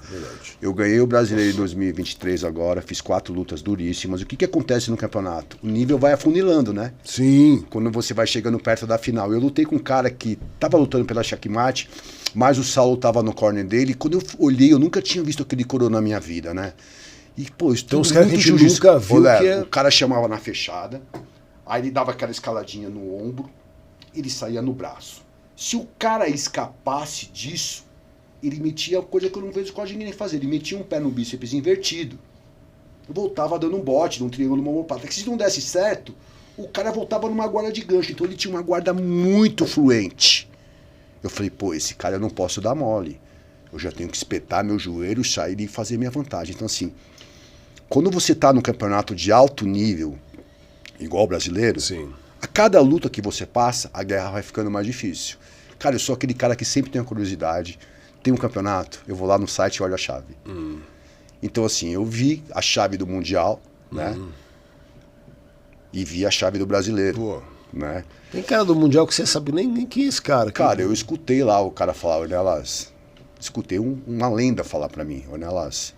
Eu ganhei o brasileiro em 2023 agora, fiz 4 lutas duríssimas. O que acontece no campeonato? O nível vai afunilando, né? Sim. Quando você vai chegando perto da final. Eu lutei com um cara que tava lutando pela checkmate, mas o Saulo tava no corner dele. E quando eu olhei, eu nunca tinha visto aquele coroa na minha vida, né? E, pô, isso então os caras que a gente nunca viu. Olha, que é... O cara chamava na fechada. Aí ele dava aquela escaladinha no ombro, ele saía no braço. Se o cara escapasse disso, ele metia coisa que eu não vejo quase ninguém fazer. Ele metia um pé no bíceps invertido. Eu voltava dando um bote, num triângulo, numa homopata. Que se não desse certo, o cara voltava numa guarda de gancho. Então ele tinha uma guarda muito fluente. Eu falei, pô, esse cara eu não posso dar mole. Eu já tenho que espetar meu joelho, sair e fazer minha vantagem. Então assim, quando você tá num campeonato de alto nível, igual o brasileiro, sim, a cada luta que você passa, a guerra vai ficando mais difícil. Cara, eu sou aquele cara que sempre tem uma curiosidade. Tem um campeonato, eu vou lá no site e olho a chave. Então, assim, eu vi a chave do Mundial, né? E vi a chave do brasileiro. Pô. Né? Tem cara do Mundial que você sabe nem quem é esse cara. Cara, eu escutei lá o cara falar, Ornelas, escutei uma lenda falar pra mim, Ornelas,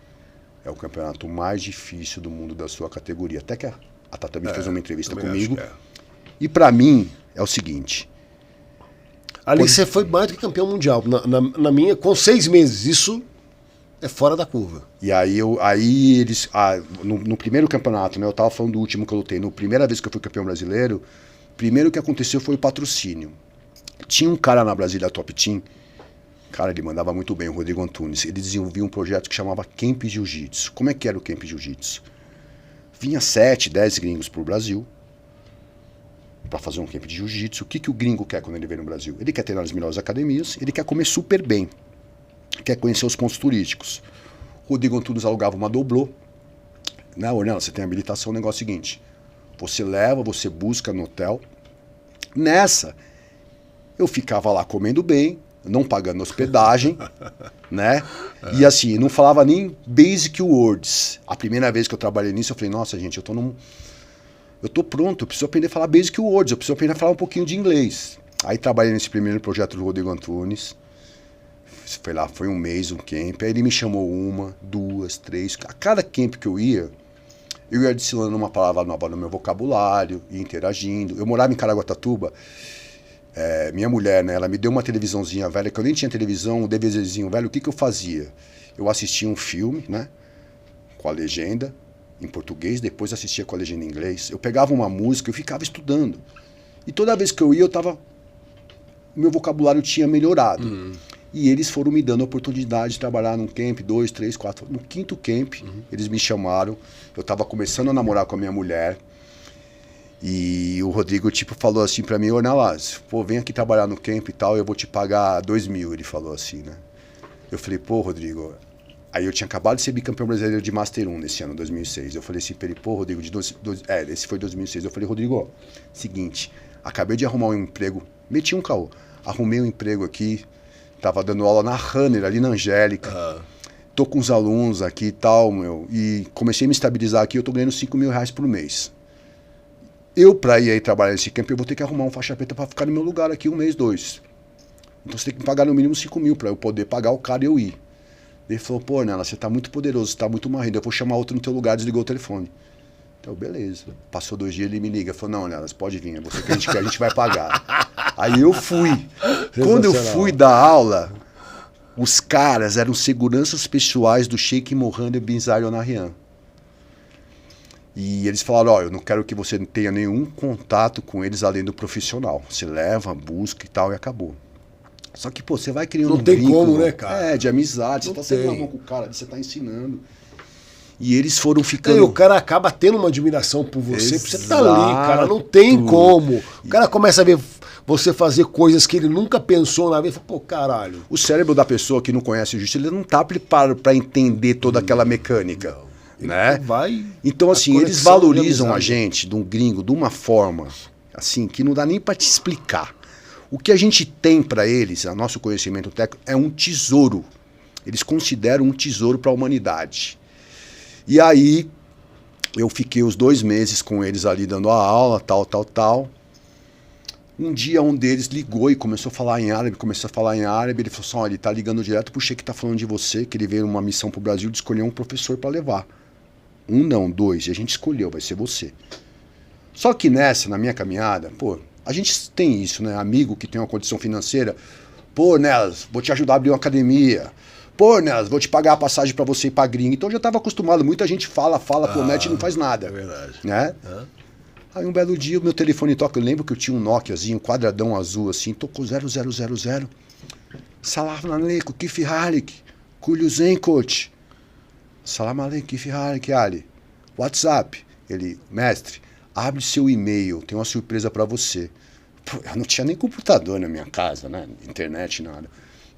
é o campeonato mais difícil do mundo da sua categoria. Até que a Tatami fez uma entrevista comigo. E pra mim, é o seguinte. Ali você foi mais do que campeão mundial. Na minha, com 6 meses. Isso é fora da curva. E aí eles... no primeiro campeonato, né? Eu tava falando do último que eu lutei. Na primeira vez que eu fui campeão brasileiro, primeiro que aconteceu foi o patrocínio. Tinha um cara na Brasília Top Team. Cara, ele mandava muito bem, o Rodrigo Antunes. Ele desenvolvia um projeto que chamava Camp Jiu-Jitsu. Como é que era o Camp Jiu-Jitsu? Vinha 7, 10 gringos pro Brasil para fazer um camp de jiu-jitsu. O que o gringo quer quando ele vem no Brasil? Ele quer treinar nas melhores academias, ele quer comer super bem, quer conhecer os pontos turísticos. O Rodrigo Antunes alugava uma doblô. Né, Ornelas, você tem habilitação, o negócio é o seguinte, você leva, você busca no hotel. Nessa, eu ficava lá comendo bem, não pagando hospedagem, né? E assim, não falava nem basic words. A primeira vez que eu trabalhei nisso, eu falei, nossa, gente, eu tô pronto, eu preciso aprender a falar basic words, eu preciso aprender a falar um pouquinho de inglês. Aí trabalhei nesse primeiro projeto do Rodrigo Antunes. Foi um mês, um camp. Aí ele me chamou 1, 2, 3. A cada camp que eu ia, eu ia adicionando uma palavra nova no meu vocabulário, ia interagindo. Eu morava em Caraguatatuba, minha mulher, né, ela me deu uma televisãozinha velha, que eu nem tinha televisão, um DVDzinho velho, o que eu fazia? Eu assistia um filme, né, com a legenda em português, depois assistia com a legenda em inglês. Eu pegava uma música, eu ficava estudando. E toda vez que eu ia, meu vocabulário tinha melhorado. E eles foram me dando a oportunidade de trabalhar num camp, 2, 3, 4. No quinto camp, eles me chamaram. Eu estava começando a namorar com a minha mulher. E o Rodrigo, tipo, falou assim pra mim: Ornelas, pô, vem aqui trabalhar no camp e tal, eu vou te pagar 2.000, ele falou assim, né? Eu falei, pô, Rodrigo... Aí eu tinha acabado de ser bicampeão brasileiro de Master 1 nesse ano, 2006. Eu falei assim pra ele, pô, Rodrigo, esse foi 2006. Eu falei, Rodrigo, seguinte, acabei de arrumar um emprego, meti um caô, arrumei um emprego aqui, tava dando aula na Runner, ali na Angélica, tô com os alunos aqui e tal, meu, e comecei a me estabilizar aqui, eu tô ganhando 5 mil reais por mês. Eu, pra ir aí trabalhar nesse campo, eu vou ter que arrumar um faixa preta pra ficar no meu lugar aqui 1 mês, 2. Então você tem que me pagar no mínimo 5 mil pra eu poder pagar o cara e eu ir. Ele falou, pô, Nela, você tá muito poderoso, você tá muito marrido, eu vou chamar outro no teu lugar, desligou o telefone. Então, beleza. Passou 2 dias, ele me liga, falou, não, Nela, você pode vir, é você que a gente quer, a gente vai pagar. Aí eu fui. Quando eu fui dar aula, os caras eram seguranças pessoais do Sheikh Mohammed bin Zayed Al Nahyan. E eles falaram, ó, eu não quero que você tenha nenhum contato com eles além do profissional. Você leva, busca e tal, e acabou. Só que, pô, você vai criando não tem vínculo, como, né, cara? De amizade. Não você tá sempre na mão com o cara, você tá ensinando. E eles foram ficando... E o cara acaba tendo uma admiração por você, porque você tá ali, cara, não tem como. O cara começa a ver você fazer coisas que ele nunca pensou na vida, e fala, pô, caralho. O cérebro da pessoa que não conhece o jiu-jitsu, ele não tá preparado pra entender toda aquela mecânica, né? Então, assim, eles valorizam a gente, de um gringo, de uma forma, assim, que não dá nem pra te explicar. O que a gente tem para eles, o nosso conhecimento técnico, é um tesouro. Eles consideram um tesouro para a humanidade. E aí, eu fiquei os 2 meses com eles ali dando a aula, tal. Um dia um deles ligou e começou a falar em árabe, Ele falou assim, ó, ele tá ligando direto pro Sheikh que tá falando de você, que ele veio numa missão pro Brasil de escolher um professor para levar. 1 não, 2, e a gente escolheu, vai ser você. Só que na minha caminhada, pô, a gente tem isso, né? Amigo que tem uma condição financeira. Pô, Nelas, vou te ajudar a abrir uma academia. Pô, Nelas, vou te pagar a passagem pra você ir pra gringa. Então eu já estava acostumado. Muita gente fala, promete e não faz nada. É verdade. Né? Aí um belo dia o meu telefone toca. Eu lembro que eu tinha um Nokiazinho, um quadradão azul assim. Tocou 0000. Salam aleikum, kif halik. Kulhuzen, coach. Salam aleikum, kif halik, Ali. WhatsApp. Ele, mestre, abre seu e-mail, tem uma surpresa pra você. Pô, eu não tinha nem computador na minha casa, né? Internet, nada.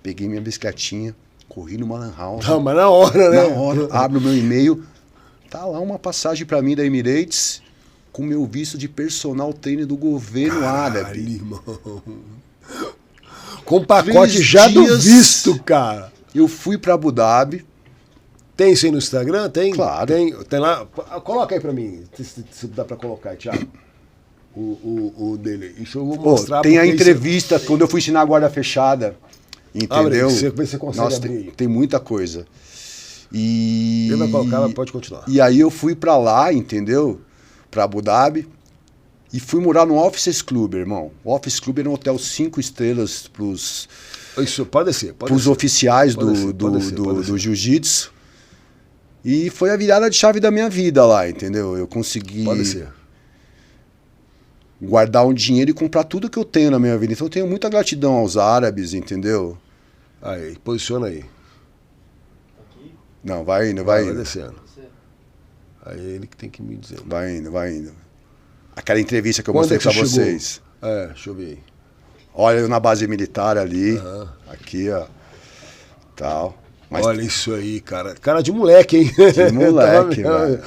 Peguei minha bicicletinha, corri numa lan house. Não, mas na hora, né? Na hora, abro o meu e-mail, tá lá uma passagem pra mim da Emirates, com meu visto de personal trainer do governo árabe. Irmão. Com pacote já do visto, cara. Eu fui pra Abu Dhabi. Tem isso aí no Instagram? Tem? Claro. Tem lá. Coloca aí pra mim, se dá pra colocar, Thiago. O dele. Isso eu vou mostrar. Tem a entrevista quando eu fui ensinar a guarda fechada. Entendeu? Você consegue Nossa, abrir. Tem muita coisa. E... Ele vai colocar, pode continuar. E aí eu fui pra lá, entendeu? Pra Abu Dhabi. E fui morar no Offices Club, irmão. O Office Club era um hotel 5 estrelas pros... Isso, pode descer. Pros oficiais do jiu-jitsu. E foi a virada de chave da minha vida lá, entendeu? Eu consegui guardar um dinheiro e comprar tudo que eu tenho na minha vida. Então eu tenho muita gratidão aos árabes, entendeu? Aí, posiciona aí. Não, vai indo. Vai descendo. Aí ele que tem que me dizer. Vai indo. Aquela entrevista que eu mostrei pra vocês. Deixa eu ver aí. Olha eu na base militar ali. Aqui, ó. Tal. Mas... Olha isso aí, cara. Cara de moleque, hein? De moleque, velho.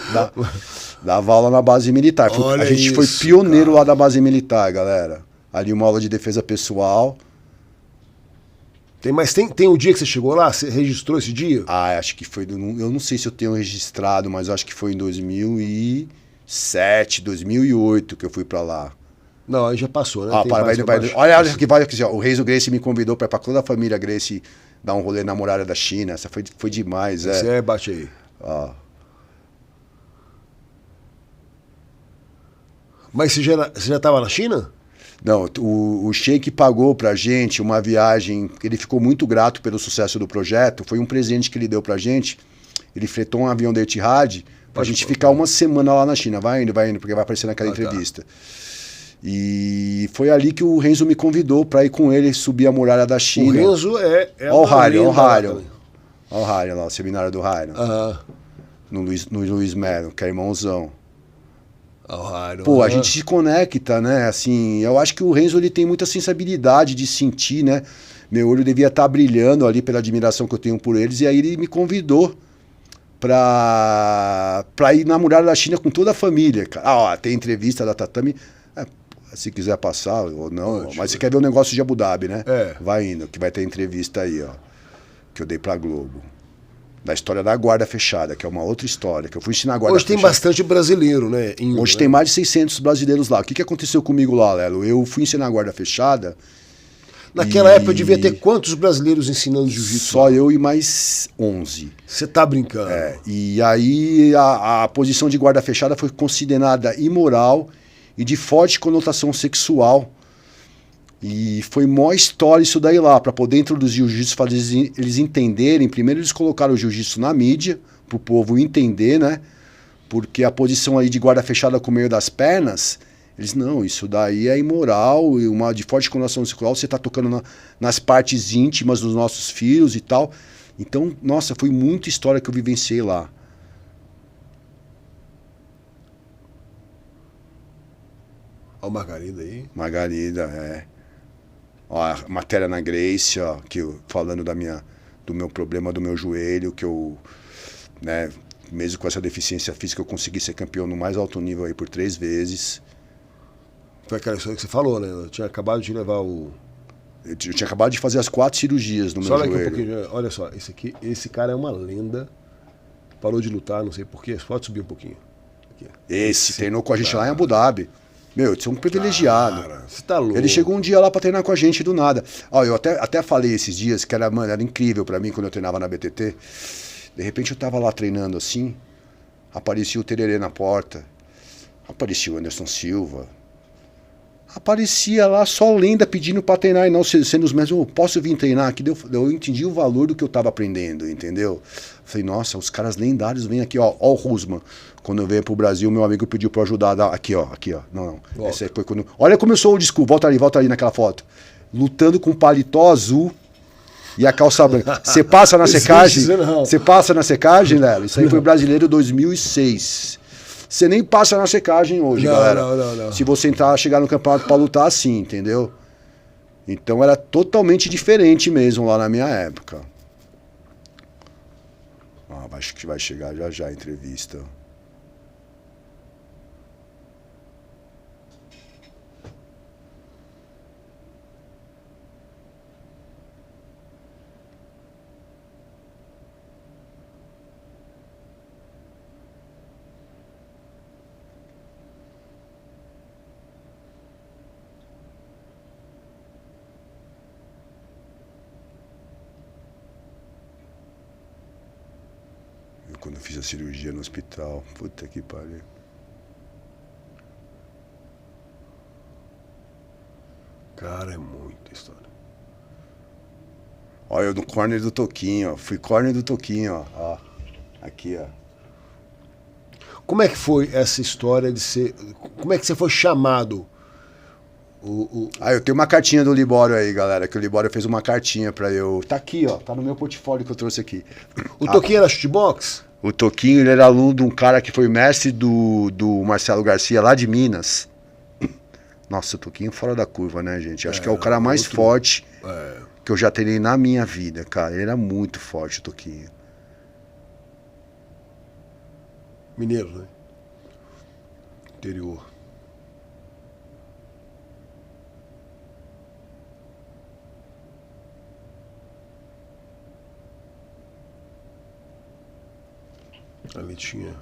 Dava aula na base militar. A gente foi pioneiro lá da base militar, galera. Ali uma aula de defesa pessoal. Mas tem o dia que você chegou lá? Você registrou esse dia? Acho que foi... Eu não sei se eu tenho registrado, mas acho que foi em 2007, 2008 que eu fui pra lá. Não, aí já passou, né? Olha que vai aqui, ó. O Reis Gracie me convidou pra toda a família Gracie dar um rolê na muralha da China. Essa foi demais, Você bate aí. Ó. Mas você já estava na China? Não, o Sheik pagou pra gente uma viagem, ele ficou muito grato pelo sucesso do projeto, foi um presente que ele deu pra gente. Ele fretou um avião da Etihad pra gente ficar uma semana lá na China. Vai indo, porque vai aparecer naquela entrevista. Tá. E foi ali que o Renzo me convidou pra ir com ele subir a muralha da China. O Renzo é o Rário. Olha o Rário lá, o seminário do Rário. No Luiz Melo, que é irmãozão. Pô, a gente se conecta, né? Assim, eu acho que o Renzo ele tem muita sensibilidade de sentir, né? Meu olho devia estar brilhando ali pela admiração que eu tenho por eles. E aí ele me convidou pra ir na Muralha da China com toda a família. Tem entrevista da Tatame. Se quiser passar ou não. Mas você quer ver o negócio de Abu Dhabi, né? Vai indo, que vai ter entrevista aí, ó. Que eu dei pra Globo. Da história da guarda fechada, que é uma outra história, que eu fui ensinar a guarda fechada. Hoje tem bastante brasileiro, né? Hoje tem mais de 600 brasileiros lá. O que aconteceu comigo lá, Lelo? Eu fui ensinar a guarda fechada. Naquela época devia ter quantos brasileiros ensinando jiu-jitsu? Só eu e mais 11. Você tá brincando. E aí a posição de guarda fechada foi considerada imoral e de forte conotação sexual. E foi mó história isso daí lá, para poder introduzir o jiu-jitsu, fazer eles entenderem. Primeiro eles colocaram o jiu-jitsu na mídia, pro povo entender, né? Porque a posição aí de guarda fechada com o meio das pernas, eles, não, isso daí é imoral, e uma de forte conotação sexual, você tá tocando nas partes íntimas dos nossos filhos e tal. Então, nossa, foi muita história que eu vivenciei lá. Olha o Margarida aí. Margarida, Ó, a matéria na Grace, ó, falando do meu problema do meu joelho, que eu, né, mesmo com essa deficiência física, eu consegui ser campeão no mais alto nível aí por 3 vezes. Foi aquela história que você falou, né? Eu tinha acabado de levar o... Eu tinha acabado de fazer as 4 cirurgias no meu joelho. Aqui um pouquinho, olha só, esse cara é uma lenda. Parou de lutar, não sei porquê. Pode subir um pouquinho. Aqui. Esse treinou com a gente lá em Abu Dhabi. Meu, eu sou um privilegiado. Cara, você tá louco. Ele chegou um dia lá pra treinar com a gente do nada. Ó, eu até falei esses dias que era incrível pra mim quando eu treinava na BTT. De repente eu tava lá treinando assim, aparecia o Tererê na porta, aparecia o Anderson Silva, aparecia lá só lenda pedindo pra treinar e não sendo os mesmos. Eu posso vir treinar aqui? Eu entendi o valor do que eu tava aprendendo, entendeu? Falei, nossa, os caras lendários vêm aqui, ó o Rusman. Quando eu veio pro Brasil, meu amigo pediu pra ajudar. Aqui, ó. Não. Esse aí foi quando... Olha como eu sou o disco. Volta ali naquela foto. Lutando com paletó azul e a calça branca. Você passa na secagem? Você passa na secagem, Lelo? Isso aí foi brasileiro 2006. Você nem passa na secagem hoje, galera. Não. Se você chegar no campeonato pra lutar assim, entendeu? Então era totalmente diferente mesmo lá na minha época. Acho que vai chegar já a entrevista. Quando eu fiz a cirurgia no hospital, puta que pariu. Cara, é muita história. Olha, eu no corner do Toquinho, ó. Fui corner do Toquinho, ó. Aqui, ó. Como é que foi essa história de ser... Como é que você foi chamado? Eu tenho uma cartinha do Libório aí, galera, que o Libório fez uma cartinha pra eu... Tá aqui, ó. Tá no meu portfólio que eu trouxe aqui. O Toquinho era shootbox? O Toquinho, ele era aluno de um cara que foi mestre do Marcelo Garcia, lá de Minas. Nossa, o Toquinho fora da curva, né, gente? Acho que é o cara mais forte que eu já treinei na minha vida, cara. Ele era muito forte, o Toquinho. Mineiro, né? Interior. Ali tinha.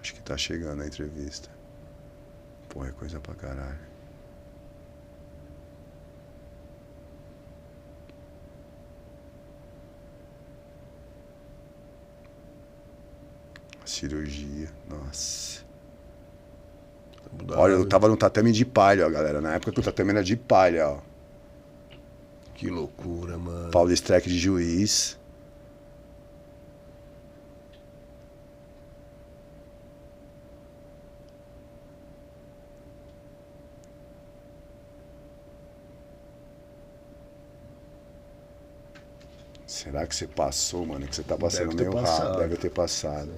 Acho que tá chegando a entrevista. Porra, é coisa pra caralho. A cirurgia, nossa. Olha, eu tava no tatame de palha, ó, galera. Na época que o tatame era de palha, ó. Que loucura, mano. Paulo Streck de juiz. Será que você passou, mano? Que você tá passando meio rápido. Deve ter passado.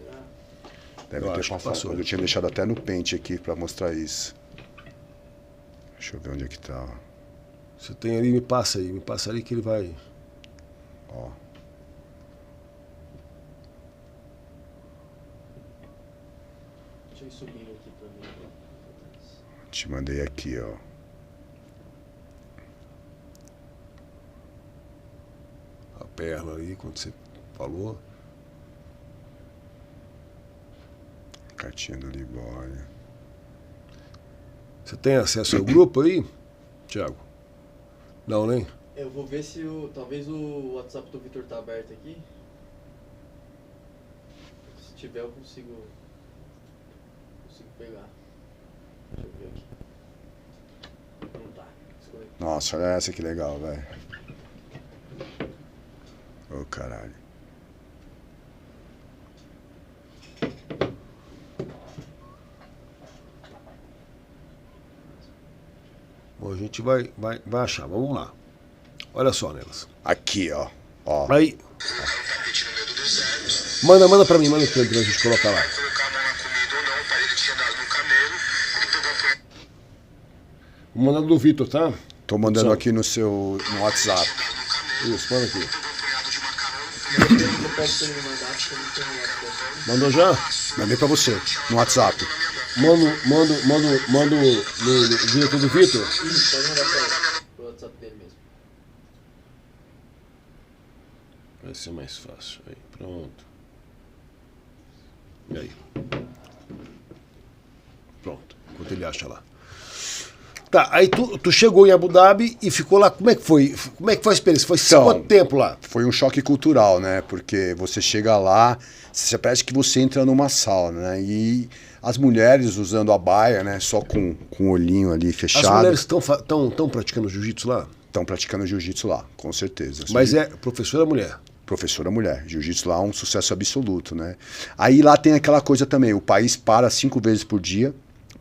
Deve ter passado. Eu tinha deixado até no pente aqui pra mostrar isso. Deixa eu ver onde é que tá, ó. Você tem ali, me passa ali que ele vai... Ó. Deixa eu ir subindo aqui pra mim. Te mandei aqui, ó. A perna ali, quando você falou. Cartinha do Libório. Você tem acesso ao grupo aí, Thiago? Não, nem? Eu vou ver se talvez o WhatsApp do Vitor tá aberto aqui. Se tiver eu consigo pegar. Deixa eu ver aqui. Não tá. Desconectado. Nossa, olha essa que legal, velho. Ô, caralho. Bom, a gente vai achar, vamos lá. Olha só nelas. Aqui, ó. Ó. Aí. Manda pra mim, pra gente colocar lá. Vou mandar do Vitor, tá? Tô mandando aqui no WhatsApp. Isso, manda aqui. Eu peço pra ele me mandar, porque eu não tenho WhatsApp. Mandou já? Mandei pra você, no WhatsApp. Mando no diretor do Vitor. Isso, pode mandar pra ele. Pro WhatsApp dele mesmo. Vai ser mais fácil. Aí, pronto. E aí? Pronto, enquanto ele acha lá. Tá, aí tu chegou em Abu Dhabi e ficou lá. Como é que foi? Como é que foi a experiência? Foi quanto tempo lá? Foi um choque cultural, né? Porque você chega lá, você parece que você entra numa sauna, né? E as mulheres usando a baia, né? Só com o olhinho ali fechado. As mulheres estão praticando jiu-jitsu lá? Estão praticando jiu-jitsu lá, com certeza. Mas é professora mulher? Professora mulher. Jiu-jitsu lá é um sucesso absoluto, né? Aí lá tem aquela coisa também, o país para 5 vezes por dia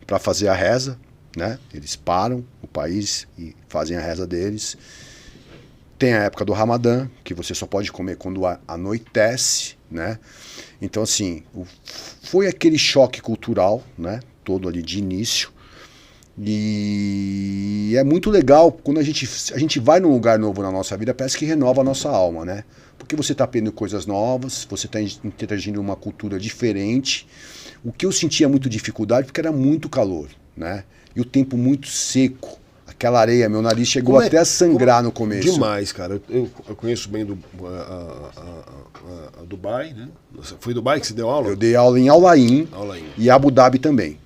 para fazer a reza, né? Eles param o país e fazem a reza deles. Tem a época do Ramadã, que você só pode comer quando anoitece, né? Então, assim, foi aquele choque cultural, né? Todo ali de início. E é muito legal quando a gente vai num lugar novo na nossa vida, parece que renova a nossa alma, né? Porque você está aprendendo coisas novas, você está interagindo numa cultura diferente. O que eu sentia muito dificuldade, porque era muito calor, né? E o tempo muito seco. Aquela areia, meu nariz chegou até a sangrar no começo. Demais, cara. Eu conheço bem a Dubai, né? Foi Dubai que você deu aula? Eu dei aula em Al Ain e Abu Dhabi também.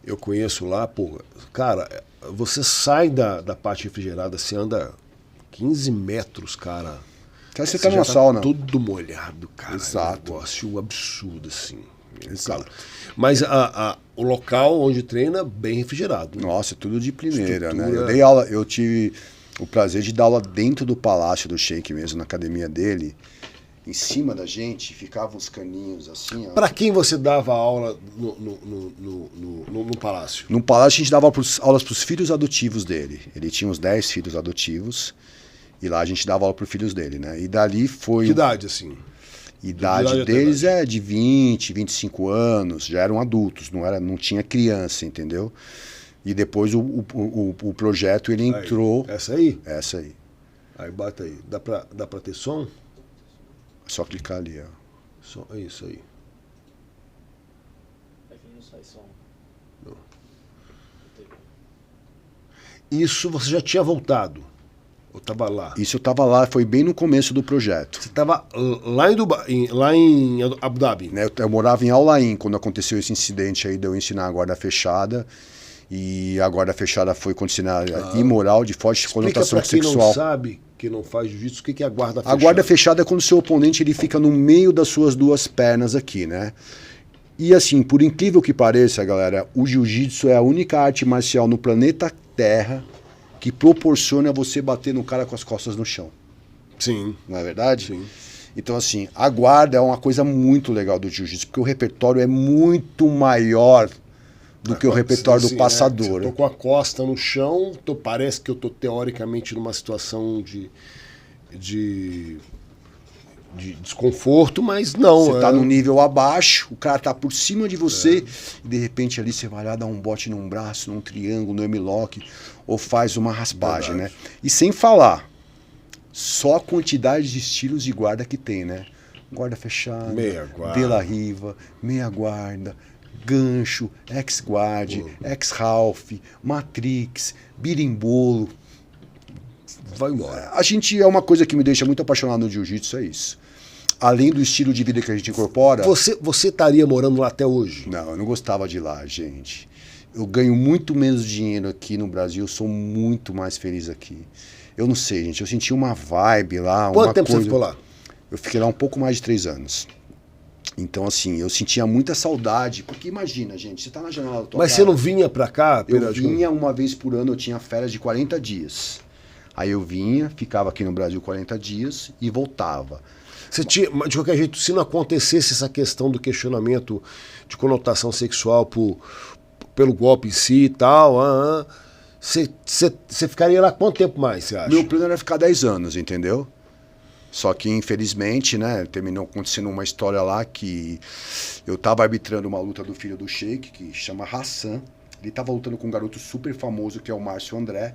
Eu conheço lá, pô. Cara, você sai da parte refrigerada, você anda 15 metros, cara. Você tá numa sauna. Tudo molhado, cara. Exato. É um negócio absurdo, assim. Exato. Mas o local onde treina, bem refrigerado. Né? Nossa, tudo de primeira, Estrutura. né? Eu dei aula, eu tive o prazer de dar aula dentro do palácio do Sheik mesmo, na academia dele. Em cima da gente, ficavam os caninhos assim. Para quem você dava aula no palácio? No palácio a gente dava aulas para os filhos adotivos dele. Ele tinha uns 10 filhos adotivos. E lá a gente dava aula para os filhos dele, né? E dali foi... Que idade, assim? Idade deles é de 20, 25 anos, já eram adultos, não tinha criança, entendeu? E depois o projeto ele entrou... Essa aí? Essa aí. Aí bata aí. Dá pra ter som? É só clicar ali, ó. Som, é isso aí. Aqui não sai som. Não. Isso você já tinha voltado? Ou estava lá? Isso eu estava lá, foi bem no começo do projeto. Você estava lá em Dubai, lá em Abu Dhabi? Né, eu morava em Al Ain quando aconteceu esse incidente aí de eu ensinar a guarda fechada. E a guarda fechada foi considerada imoral, de forte conotação sexual. Quem não sabe, que não faz jiu-jitsu, o que é a guarda fechada? A guarda fechada é quando o seu oponente ele fica no meio das suas duas pernas aqui, né? E assim, por incrível que pareça, galera, o jiu-jitsu é a única arte marcial no planeta Terra que proporciona você bater no cara com as costas no chão. Sim. Não é verdade? Sim. Então, assim, a guarda é uma coisa muito legal do jiu-jitsu, porque o repertório é muito maior do que o repertório do passador. Eu tô com a costa no chão, parece que eu tô teoricamente numa situação de desconforto, mas não. Você tá num nível abaixo, o cara tá por cima de você, e de repente ali você vai lá dar um bote num braço, num triângulo, no M-lock, ou faz uma raspagem, né? E sem falar, só a quantidade de estilos de guarda que tem, né? Guarda fechada, meia guarda, de la riva, meia guarda, gancho, ex-guard, ex-half, matrix, birimbolo. Vai embora. A gente, é uma coisa que me deixa muito apaixonado no jiu-jitsu, é isso. Além do estilo de vida que a gente incorpora... Você estaria morando lá até hoje? Não, eu não gostava de ir lá, gente. Eu ganho muito menos dinheiro aqui no Brasil, eu sou muito mais feliz aqui. Eu não sei, gente, eu senti uma vibe lá. Quanto tempo você ficou lá? Eu fiquei lá um pouco mais de 3 anos. Então, assim, eu sentia muita saudade, porque imagina, gente, você tá na janela da tua Mas casa, você não vinha pra cá? Eu vinha uma vez por ano, eu tinha férias de 40 dias. Aí eu vinha, ficava aqui no Brasil 40 dias e voltava. Você tinha, de qualquer jeito, se não acontecesse essa questão do questionamento de conotação sexual pelo golpe em si e tal, você ficaria lá quanto tempo mais, você acha? Meu plano era ficar 10 anos, entendeu? Só que, infelizmente, né, terminou acontecendo uma história lá que eu tava arbitrando uma luta do filho do Sheik, que chama Hassan. Ele tava lutando com um garoto super famoso, que é o Márcio André.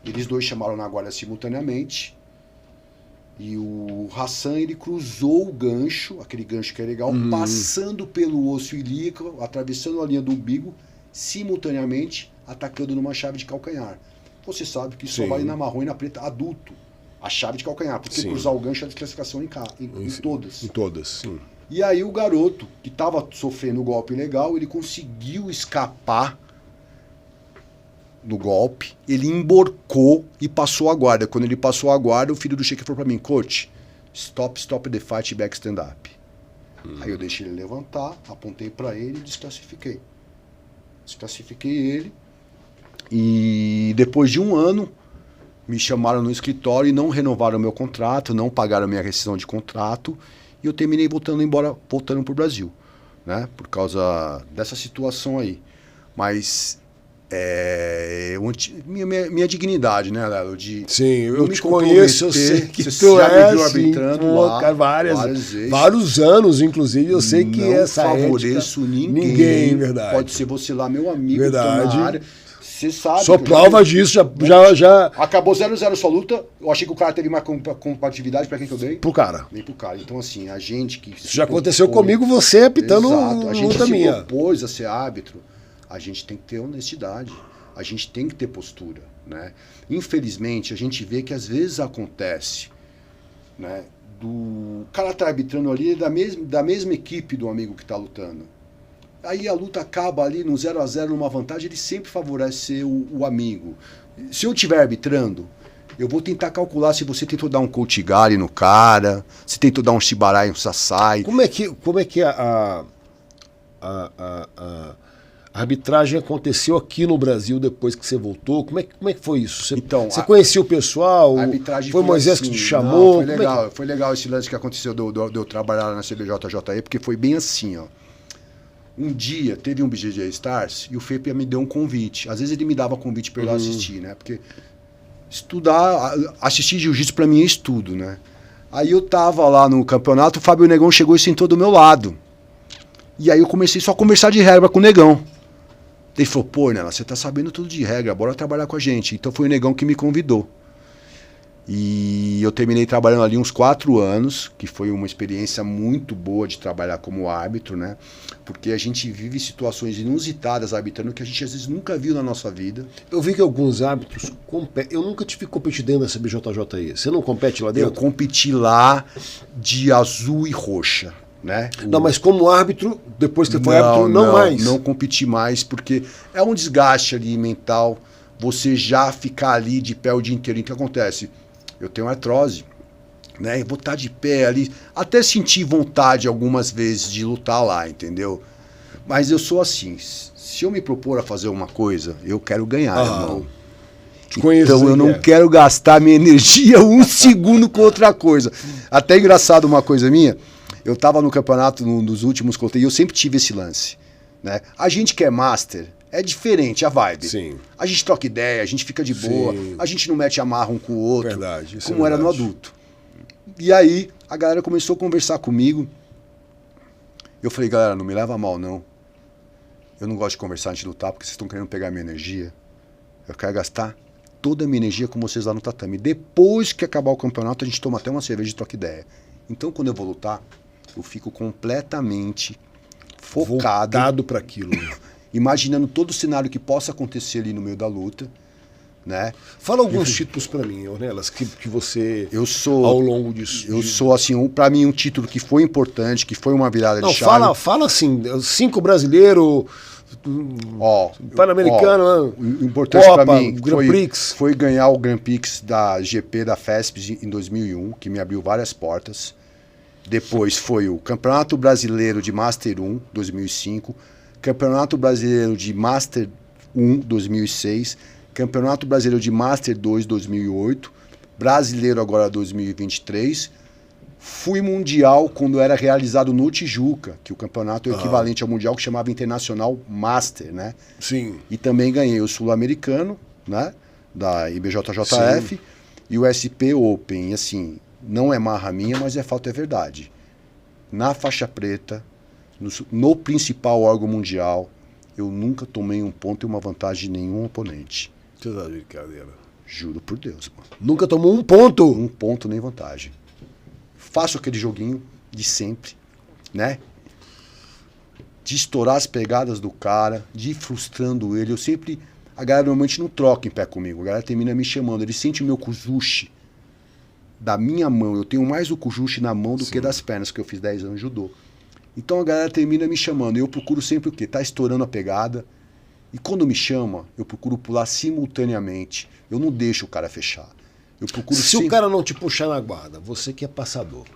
Eles dois chamaram na guarda simultaneamente. E o Hassan, ele cruzou o gancho, aquele gancho que é legal, passando pelo osso ilíaco, atravessando a linha do umbigo, simultaneamente atacando numa chave de calcanhar. Você sabe que isso só vale na marrom e na preta adulto. A chave de calcanhar, porque cruzar o gancho é desclassificação em todas. Em todas, sim. E aí o garoto, que estava sofrendo o golpe legal, ele conseguiu escapar do golpe, ele emborcou e passou a guarda. Quando ele passou a guarda, o filho do Sheik falou pra mim, coach, stop the fight, back stand up. Aí eu deixei ele levantar, apontei pra ele e desclassifiquei. Desclassifiquei ele e depois de um ano me chamaram no escritório e não renovaram o meu contrato, não pagaram a minha rescisão de contrato e eu terminei voltando pro Brasil, né? Por causa dessa situação aí. Mas minha dignidade, né, Lelo? Sim, eu te conheço, eu sei que você tu já me viu arbitrando lá, cara, vários anos, inclusive, eu sei que essa favoreço ética, ninguém, verdade. Pode ser você lá, meu amigo, verdade. Na área. Você sabe. Só prova disso, já... Acabou 0-0 sua luta, eu achei que o cara teve mais compatibilidade, pra quem que eu dei? Pro cara. Nem pro cara. Então, assim, a gente que... Isso já aconteceu comigo, você apitando luta minha. A gente se propôs a ser árbitro. A gente tem que ter honestidade, a gente tem que ter postura, né? Infelizmente, a gente vê que às vezes acontece, né? O cara tá arbitrando ali da mesma equipe do amigo que tá lutando. Aí a luta acaba ali no 0-0, numa vantagem, ele sempre favorece o amigo. Se eu estiver arbitrando, eu vou tentar calcular se você tentou dar um Kouchigari no cara, se tentou dar um Shibarai, um Sasai. Como é que a arbitragem aconteceu aqui no Brasil depois que você voltou? Como é que foi isso? Você conhecia o pessoal? A arbitragem foi Moisés assim, que te chamou? Não, foi legal esse lance que aconteceu de eu trabalhar na CBJJE, porque foi bem assim, ó. Um dia teve um BJJ Stars e o Fepe me deu um convite. Às vezes ele me dava convite para eu assistir, né? Porque assistir jiu-jitsu para mim é estudo, né? Aí eu tava lá no campeonato, o Fábio Negão chegou e sentou do meu lado. E aí eu comecei só a conversar de regra com o Negão. Ele falou, pô, Nela, você tá sabendo tudo de regra, bora trabalhar com a gente. Então foi o Negão que me convidou. E eu terminei trabalhando ali uns 4 anos, que foi uma experiência muito boa de trabalhar como árbitro, né? Porque a gente vive situações inusitadas arbitrando que a gente às vezes nunca viu na nossa vida. Eu vi que alguns árbitros competem. Eu nunca tive que competir dentro dessa BJJI. Você não compete lá dentro? Eu competi lá de azul e roxa, né? Não, mas como árbitro, depois que você foi árbitro, não mais. Não competi mais, porque é um desgaste ali mental, você já ficar ali de pé o dia inteiro. Então o que acontece? Eu tenho artrose, né? Eu vou estar de pé ali, até sentir vontade algumas vezes de lutar lá, entendeu? Mas eu sou assim, se eu me propor a fazer uma coisa, eu quero ganhar, irmão. Então eu não quero gastar minha energia um segundo com outra coisa. Até engraçado uma coisa minha, eu estava no campeonato, num dos últimos que eu sempre tive esse lance, né? A gente que é master, é diferente a vibe. Sim. A gente troca ideia, a gente fica de boa, a gente não mete amarra um com o outro, Verdade, isso como é era no verdade. adulto. E aí a galera começou a conversar comigo. Eu falei, galera, não me leva a mal não. Eu não gosto de conversar antes de lutar porque vocês estão querendo pegar minha energia. Eu quero gastar toda a minha energia com vocês lá no tatame. Depois que acabar o campeonato, a gente toma até uma cerveja e troca ideia. Então, quando eu vou lutar, eu fico completamente focado para aquilo. Imaginando todo o cenário que possa acontecer ali no meio da luta, né? Fala alguns títulos para mim, Ornelas, que você, ao longo disso... Eu sou, assim, para mim, um título que foi importante, que foi uma virada de chave. Fala assim, 5 brasileiros... Pan-Americano, o importante para mim Grand Prix. foi ganhar o Grand Prix da GP da FESP em 2001, que me abriu várias portas. Depois foi o Campeonato Brasileiro de Master 1, 2005, Campeonato Brasileiro de Master 1, 2006, Campeonato Brasileiro de Master 2, 2008, Brasileiro agora 2023. Fui mundial quando era realizado no Tijuca, que o campeonato é o equivalente ao mundial, que chamava Internacional Master, né? Sim. E também ganhei o Sul-Americano, né? Da IBJJF. Sim. E o SP Open. E assim, não é marra minha, mas é verdade. Na faixa preta, no principal órgão mundial, eu nunca tomei um ponto e uma vantagem de nenhum oponente. Você tá de brincadeira. Juro por Deus, mano. Nunca tomou um ponto? Um ponto nem vantagem. Faço aquele joguinho de sempre, né? De estourar as pegadas do cara, de ir frustrando ele. Eu sempre... A galera normalmente não troca em pé comigo. A galera termina me chamando. Ele sente o meu kuzushi da minha mão. Eu tenho mais o kuzushi na mão do que das pernas, que eu fiz 10 anos de judô. Então a galera termina me chamando. Eu procuro sempre o quê? Tá estourando a pegada. E quando me chama, eu procuro pular simultaneamente. Eu não deixo o cara fechar. Eu procuro Se o cara não te puxar na guarda, você que é passador,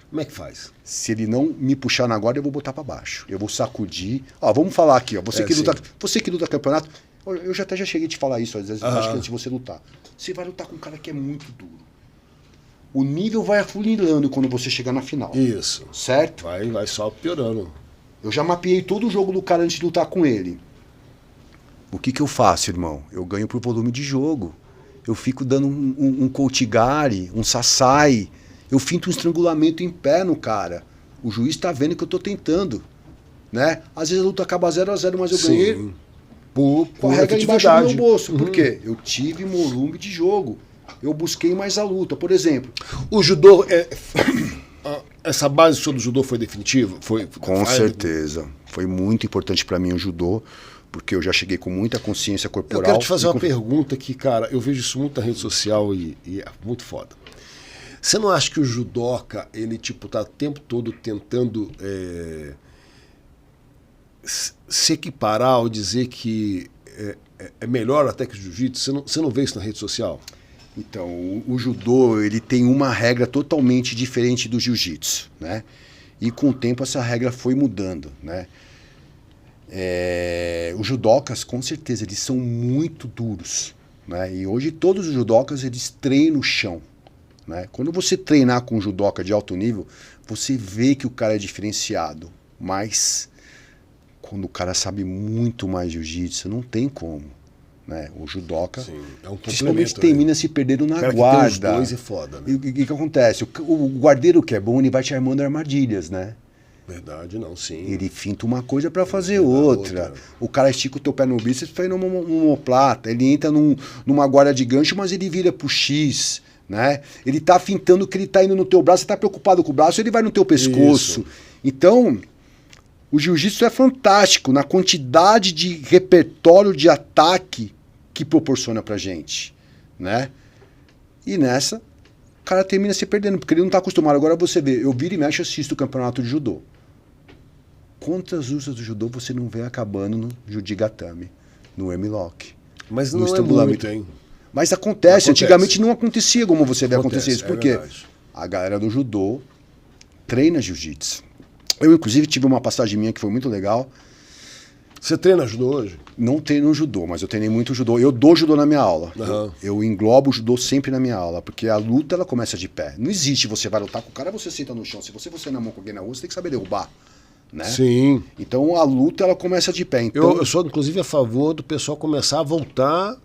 como é que faz? Se ele não me puxar na guarda, eu vou botar para baixo. Eu vou sacudir. Ó, vamos falar aqui, ó. Você que luta campeonato, eu já cheguei a te falar isso, às vezes, acho que antes de você lutar. Você vai lutar com um cara que é muito duro. O nível vai afunilando quando você chegar na final. Isso. Certo? Vai só piorando. Eu já mapeei todo o jogo do cara antes de lutar com ele. O que eu faço, irmão? Eu ganho por volume de jogo. Eu fico dando um Koutigari, um Sasai. Eu finto um estrangulamento em pé no cara. O juiz tá vendo que eu tô tentando, né? Às vezes a luta acaba 0-0, mas eu ganhei com a regra embaixo do meu bolso. Por quê? Eu tive volume de jogo. Eu busquei mais a luta. Por exemplo... O judô... Essa base do judô foi definitiva? Com certeza. Foi muito importante para mim o judô. Porque eu já cheguei com muita consciência corporal. Eu quero te fazer uma pergunta que, cara, eu vejo isso muito na rede social e é muito foda. Você não acha que o judoca, ele, tipo, tá o tempo todo tentando se equiparar ou dizer que é melhor até que o jiu-jitsu? Você não vê isso na rede social? Então, o judô, ele tem uma regra totalmente diferente do jiu-jitsu, né? E com o tempo essa regra foi mudando, né? Os judocas, com certeza, eles são muito duros, né? E hoje todos os judocas, eles treinam o chão, né? Quando você treinar com um judoca de alto nível, você vê que o cara é diferenciado. Mas quando o cara sabe muito mais jiu-jitsu, não tem como, né? O judoca, sim, é um principalmente, termina se perdendo na guarda. Que tem os dois é foda, né? E o que acontece? O guardeiro que é bom, ele vai te armando armadilhas, né? Verdade, não, sim. Ele finta uma coisa para fazer outra. O cara estica o teu pé no bíceps para ir numa omoplata. Ele entra numa guarda de gancho, mas ele vira pro X, né? Ele tá fintando que ele tá indo no teu braço, você tá preocupado com o braço, ele vai no teu pescoço. Isso. Então, o jiu-jitsu é fantástico na quantidade de repertório de ataque que proporciona pra gente, né? E nessa, o cara termina se perdendo, porque ele não tá acostumado. Agora você vê, eu viro e mexo e assisto o campeonato de judô. Quantas lutas do judô você não vê acabando no Judigatame, no M-Lock? Mas não é muito, hein? Mas acontece. Antigamente não acontecia como você vê acontecer isso. Por quê? A galera do judô treina jiu-jitsu. Eu, inclusive, tive uma passagem minha que foi muito legal. Você treina judô hoje? Não treino judô, mas eu treinei muito judô. Eu dou judô na minha aula. Uhum. Eu englobo o judô sempre na minha aula, porque a luta ela começa de pé. Não existe você vai lutar com o cara, você senta no chão. Se você na mão com alguém na rua, você tem que saber derrubar. Né? Sim. Então a luta ela começa de pé. Então, eu sou, inclusive, a favor do pessoal começar a voltar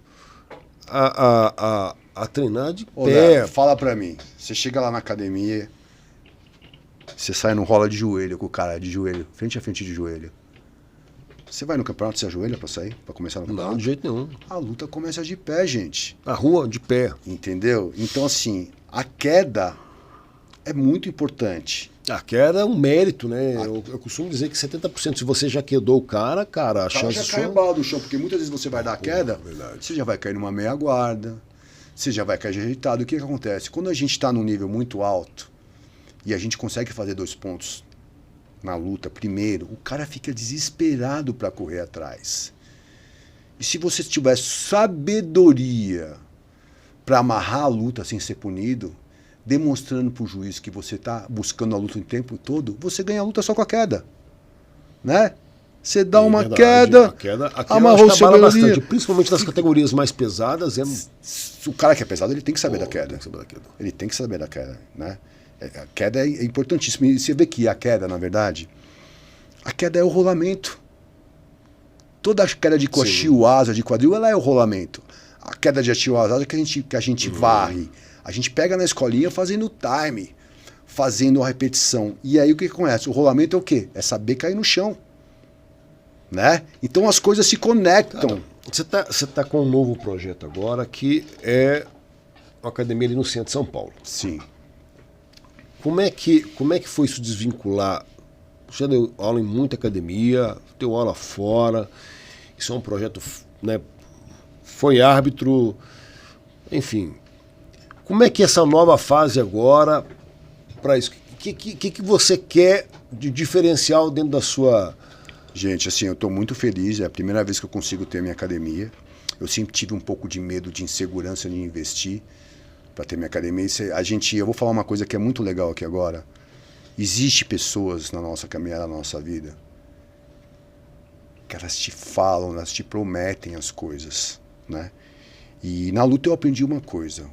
a treinar de pé. Léo, fala pra mim. Você chega lá na academia, você sai no rola de joelho com o cara de joelho, frente a frente de joelho. Você vai no campeonato, você ajoelha pra sair? Pra começar no campeonato? Não, de jeito nenhum. A luta começa de pé, gente. A rua, de pé. Entendeu? Então, assim, a queda é muito importante. A queda é um mérito, né? Eu costumo dizer que 70%, se você já quedou o cara, a chance já cai a bala do chão, porque muitas vezes você vai dar a queda, você já vai cair numa meia guarda, você já vai cair ajeitado. O que acontece? Quando a gente está num nível muito alto e a gente consegue fazer 2 pontos na luta, primeiro, o cara fica desesperado para correr atrás. E se você tiver sabedoria para amarrar a luta sem ser punido, demonstrando para o juiz que você está buscando a luta o tempo todo, você ganha a luta só com a queda. Né? Você dá uma queda, a queda amarrou o seu bastante, principalmente nas categorias mais pesadas. O cara que é pesado, ele tem que saber da queda. Tem que saber da queda. Ele tem que saber da queda, né? A queda é importantíssima. E você vê que a queda, na verdade, a queda é o rolamento. Toda a queda de coxil, asa, de quadril, ela é o rolamento. A queda de atil, asa que a gente varre. A gente pega na escolinha fazendo time, fazendo a repetição. E aí o que acontece? O rolamento é o quê? É saber cair no chão. Né? Então as coisas se conectam. Cara, você tá com um novo projeto agora que é uma academia ali no centro de São Paulo. Sim. Como é que foi isso desvincular? Você deu aula em muita academia, deu aula fora, isso é um projeto, né? Foi árbitro, enfim. Como é que essa nova fase agora, para isso? O que você quer de diferencial dentro da sua... Gente, assim, eu estou muito feliz, é a primeira vez que eu consigo ter minha academia. Eu sempre tive um pouco de medo, de insegurança de investir para ter minha academia. Eu vou falar uma coisa que é muito legal aqui agora. Existe pessoas na nossa caminhada, na nossa vida, que elas te falam, elas te prometem as coisas, né? E na luta eu aprendi uma coisa.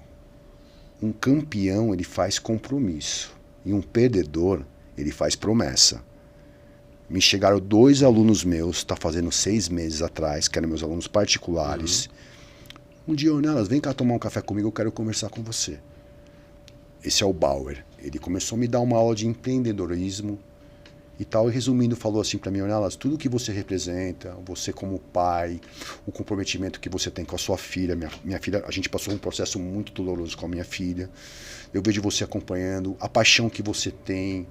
Um campeão, ele faz compromisso. E um perdedor, ele faz promessa. Me chegaram 2 alunos meus, tá fazendo 6 meses atrás, que eram meus alunos particulares. Um dia, Ornelas, vem cá tomar um café comigo, eu quero conversar com você. Esse é o Bauer. Ele começou a me dar uma aula de empreendedorismo e tal, e resumindo, falou assim para mim, Ornelas, tudo que você representa, você como pai, o comprometimento que você tem com a sua filha, minha filha, a gente passou um processo muito doloroso com a minha filha, eu vejo você acompanhando, a paixão que você tem,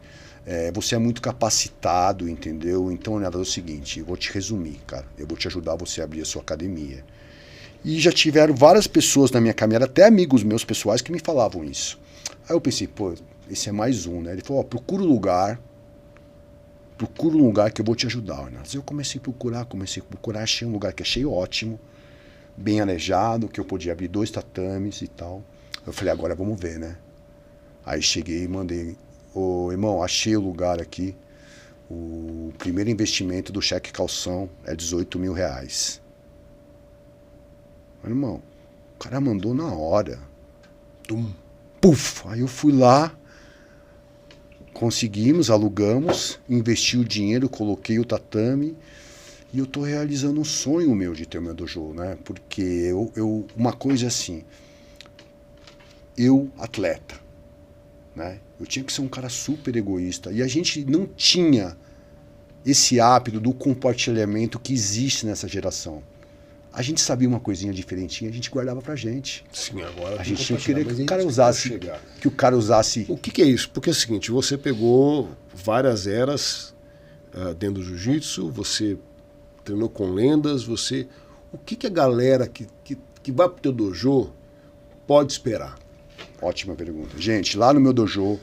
você é muito capacitado, entendeu? Então, Ornelas, é o seguinte, eu vou te resumir, cara, eu vou te ajudar a você a abrir a sua academia. E já tiveram várias pessoas na minha caminhada, até amigos meus pessoais, que me falavam isso. Aí eu pensei, pô, esse é mais um, né? Ele falou, ó, procura um lugar que eu vou te ajudar, né? Eu comecei a procurar, achei um lugar que achei ótimo, bem arejado, que eu podia abrir 2 tatames e tal. Eu falei, agora vamos ver, né? Aí cheguei e mandei, ô irmão, achei o lugar aqui, o primeiro investimento do cheque calção é R$18 mil. Irmão, o cara mandou na hora. Puf! Aí eu fui lá, conseguimos, alugamos, investi o dinheiro, coloquei o tatame e eu tô realizando um sonho meu de ter o meu dojo, né? Porque uma coisa assim, eu atleta, né? Eu tinha que ser um cara super egoísta e a gente não tinha esse hábito do compartilhamento que existe nessa geração. A gente sabia uma coisinha diferentinha, a gente guardava pra gente. Sim, agora a gente tinha que querer que o cara usasse. O que é isso? Porque é o seguinte, você pegou várias eras dentro do jiu-jitsu, você treinou com lendas, o que a galera que vai pro teu dojo pode esperar? Ótima pergunta. Gente, lá no meu dojo,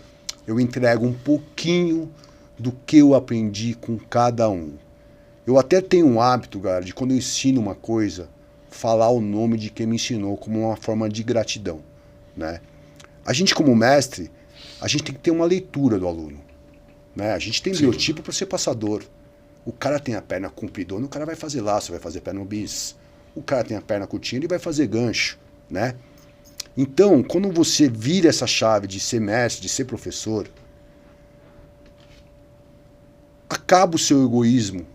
eu entrego um pouquinho do que eu aprendi com cada um. Eu até tenho um hábito, galera, de quando eu ensino uma coisa, falar o nome de quem me ensinou como uma forma de gratidão, né? A gente como mestre, a gente tem que ter uma leitura do aluno. Né? A gente tem biotipo para ser passador. O cara tem a perna compridona, o cara vai fazer laço, vai fazer perna bis. O cara tem a perna curtinha, ele vai fazer gancho. Né? Então, quando você vira essa chave de ser mestre, de ser professor, acaba o seu egoísmo,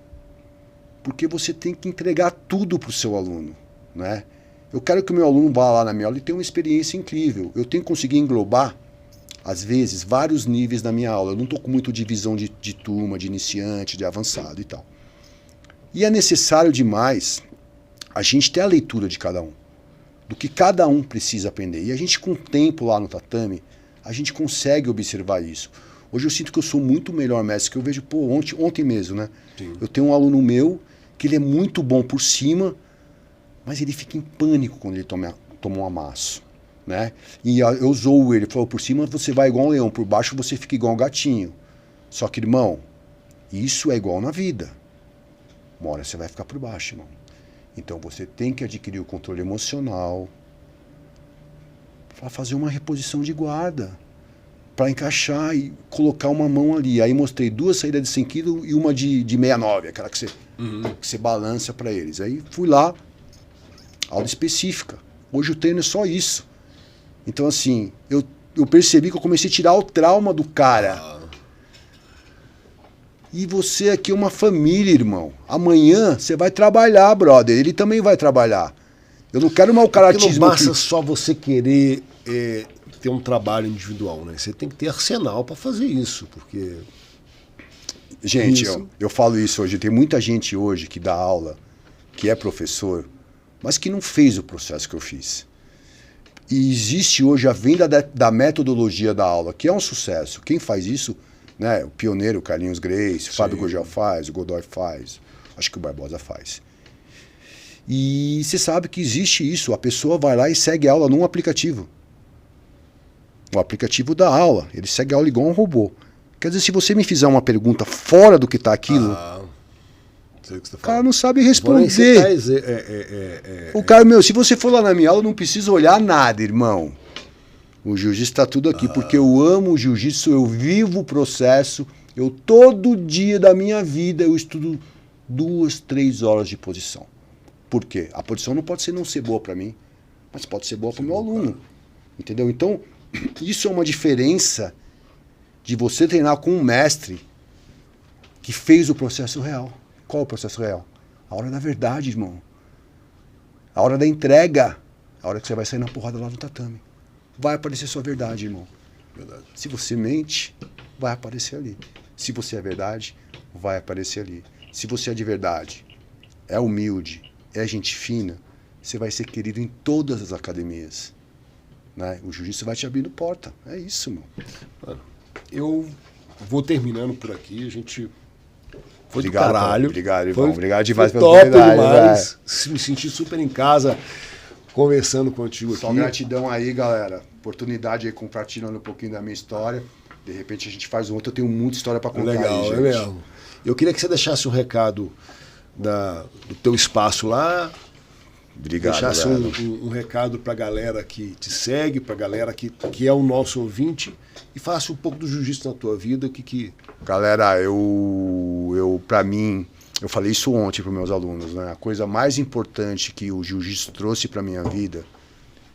porque você tem que entregar tudo para o seu aluno. Né? Eu quero que o meu aluno vá lá na minha aula e tenha uma experiência incrível. Eu tenho que conseguir englobar, às vezes, vários níveis da minha aula. Eu não estou com muito divisão de turma, de iniciante, de avançado e tal. E é necessário demais a gente ter a leitura de cada um, do que cada um precisa aprender. E a gente, com o tempo lá no tatame, a gente consegue observar isso. Hoje eu sinto que eu sou muito melhor mestre, que eu vejo, ontem mesmo, né? Sim. Eu tenho um aluno meu que ele é muito bom por cima, mas ele fica em pânico quando ele toma um amasso. Né? E eu zoo ele, falou, por cima você vai igual um leão, por baixo você fica igual um gatinho. Só que, irmão, isso é igual na vida. Uma hora você vai ficar por baixo, irmão. Então você tem que adquirir o controle emocional para fazer uma reposição de guarda, para encaixar e colocar uma mão ali. Aí mostrei 2 saídas de 100 kg e uma de 69, aquela que você balança para eles. Aí fui lá, aula específica. Hoje o treino é só isso. Então, assim, eu percebi que eu comecei a tirar o trauma do cara. E você aqui é uma família, irmão. Amanhã você vai trabalhar, brother. Ele também vai trabalhar. Eu não quero mau caratismo. Porque não basta só você querer ter um trabalho individual, né? Você tem que ter arsenal para fazer isso, porque... Gente, eu falo isso hoje. Tem muita gente hoje que dá aula, que é professor, mas que não fez o processo que eu fiz. E existe hoje a venda da metodologia da aula, que é um sucesso. Quem faz isso, né? O pioneiro, o Carlinhos Grace, o Fábio Gurgel faz, o Godoy faz, acho que o Barbosa faz. E você sabe que existe isso, a pessoa vai lá e segue a aula num aplicativo. O aplicativo da aula, ele segue a aula igual um robô. Quer dizer, se você me fizer uma pergunta fora do que está aquilo... O cara não sabe responder. O cara, se você for lá na minha aula, não precisa olhar nada, irmão. O jiu-jitsu está tudo aqui, porque eu amo o jiu-jitsu, eu vivo o processo, eu todo dia da minha vida eu estudo 2, 3 horas de posição. Por quê? A posição não pode não ser boa para mim, mas pode ser boa para o meu aluno. Entendeu? Então, isso é uma diferença de você treinar com um mestre que fez o processo real. Qual é o processo real? A hora da verdade, irmão. A hora da entrega. A hora que você vai sair na porrada lá no tatame. Vai aparecer sua verdade, irmão. Verdade. Se você mente, vai aparecer ali. Se você é verdade, vai aparecer ali. Se você é de verdade, é humilde, é gente fina, você vai ser querido em todas as academias. Né? O jiu-jitsu vai te abrindo porta. É isso, irmão. Mano, eu vou terminando por aqui. A gente... Foi obrigado, do caralho. Obrigado, irmão. Obrigado demais pela oportunidade. Demais. Me senti super em casa conversando contigo aqui. Só gratidão aí, galera. Oportunidade aí compartilhando um pouquinho da minha história. De repente a gente faz um outro. Eu tenho muita história para contar. Legal, aí, gente. É mesmo. Eu queria que você deixasse um recado do teu espaço lá. Obrigado, deixasse um recado para a galera que te segue, para a galera que é o nosso ouvinte, e falasse um pouco do jiu-jitsu na tua vida. Galera, para mim, eu falei isso ontem para os meus alunos, né? A coisa mais importante que o jiu-jitsu trouxe para minha vida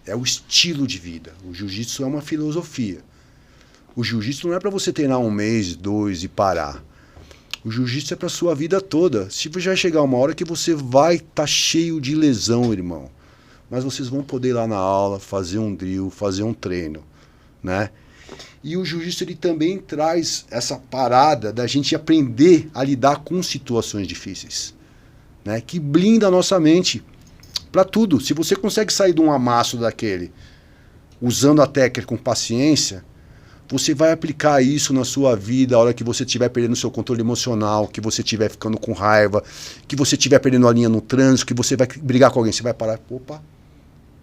é o estilo de vida. O jiu-jitsu é uma filosofia. O jiu-jitsu não é para você treinar 1 mês, 2 e parar. O jiu-jitsu é para sua vida toda. Se já chegar uma hora que você vai estar cheio de lesão, irmão, mas vocês vão poder ir lá na aula, fazer um drill, fazer um treino, né? E o jiu-jitsu ele também traz essa parada da gente aprender a lidar com situações difíceis, né? Que blinda a nossa mente para tudo. Se você consegue sair de um amasso daquele usando a técnica com paciência, você vai aplicar isso na sua vida a hora que você estiver perdendo o seu controle emocional, que você estiver ficando com raiva, que você estiver perdendo a linha no trânsito, que você vai brigar com alguém, você vai parar, opa,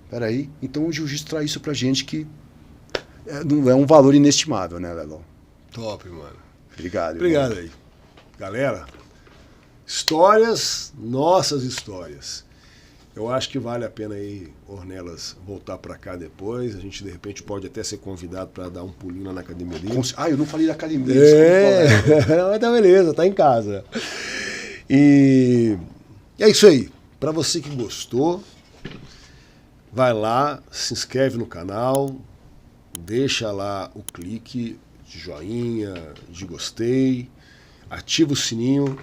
peraí. Então o jiu-jitsu traz isso pra gente que é um valor inestimável, né, Lelão? Top, mano. Obrigado. Obrigado aí. Galera, histórias, nossas histórias. Eu acho que vale a pena aí, Ornelas, voltar para cá depois. A gente, de repente, pode até ser convidado para dar um pulinho lá na academia dele. Eu não falei da academia. Mas tá beleza, tá em casa. E é isso aí. Para você que gostou, vai lá, se inscreve no canal, deixa lá o clique de joinha, de gostei, ativa o sininho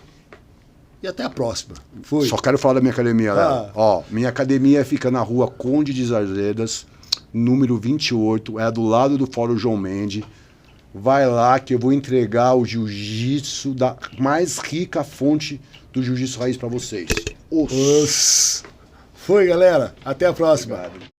e até a próxima. Foi. Só quero falar da minha academia, Léo. Ó, minha academia fica na rua Conde de Azedas, número 28, é do lado do Fórum João Mendes. Vai lá que eu vou entregar o jiu-jitsu da mais rica fonte do jiu-jitsu raiz para vocês. Foi, galera. Até a próxima. Obrigado.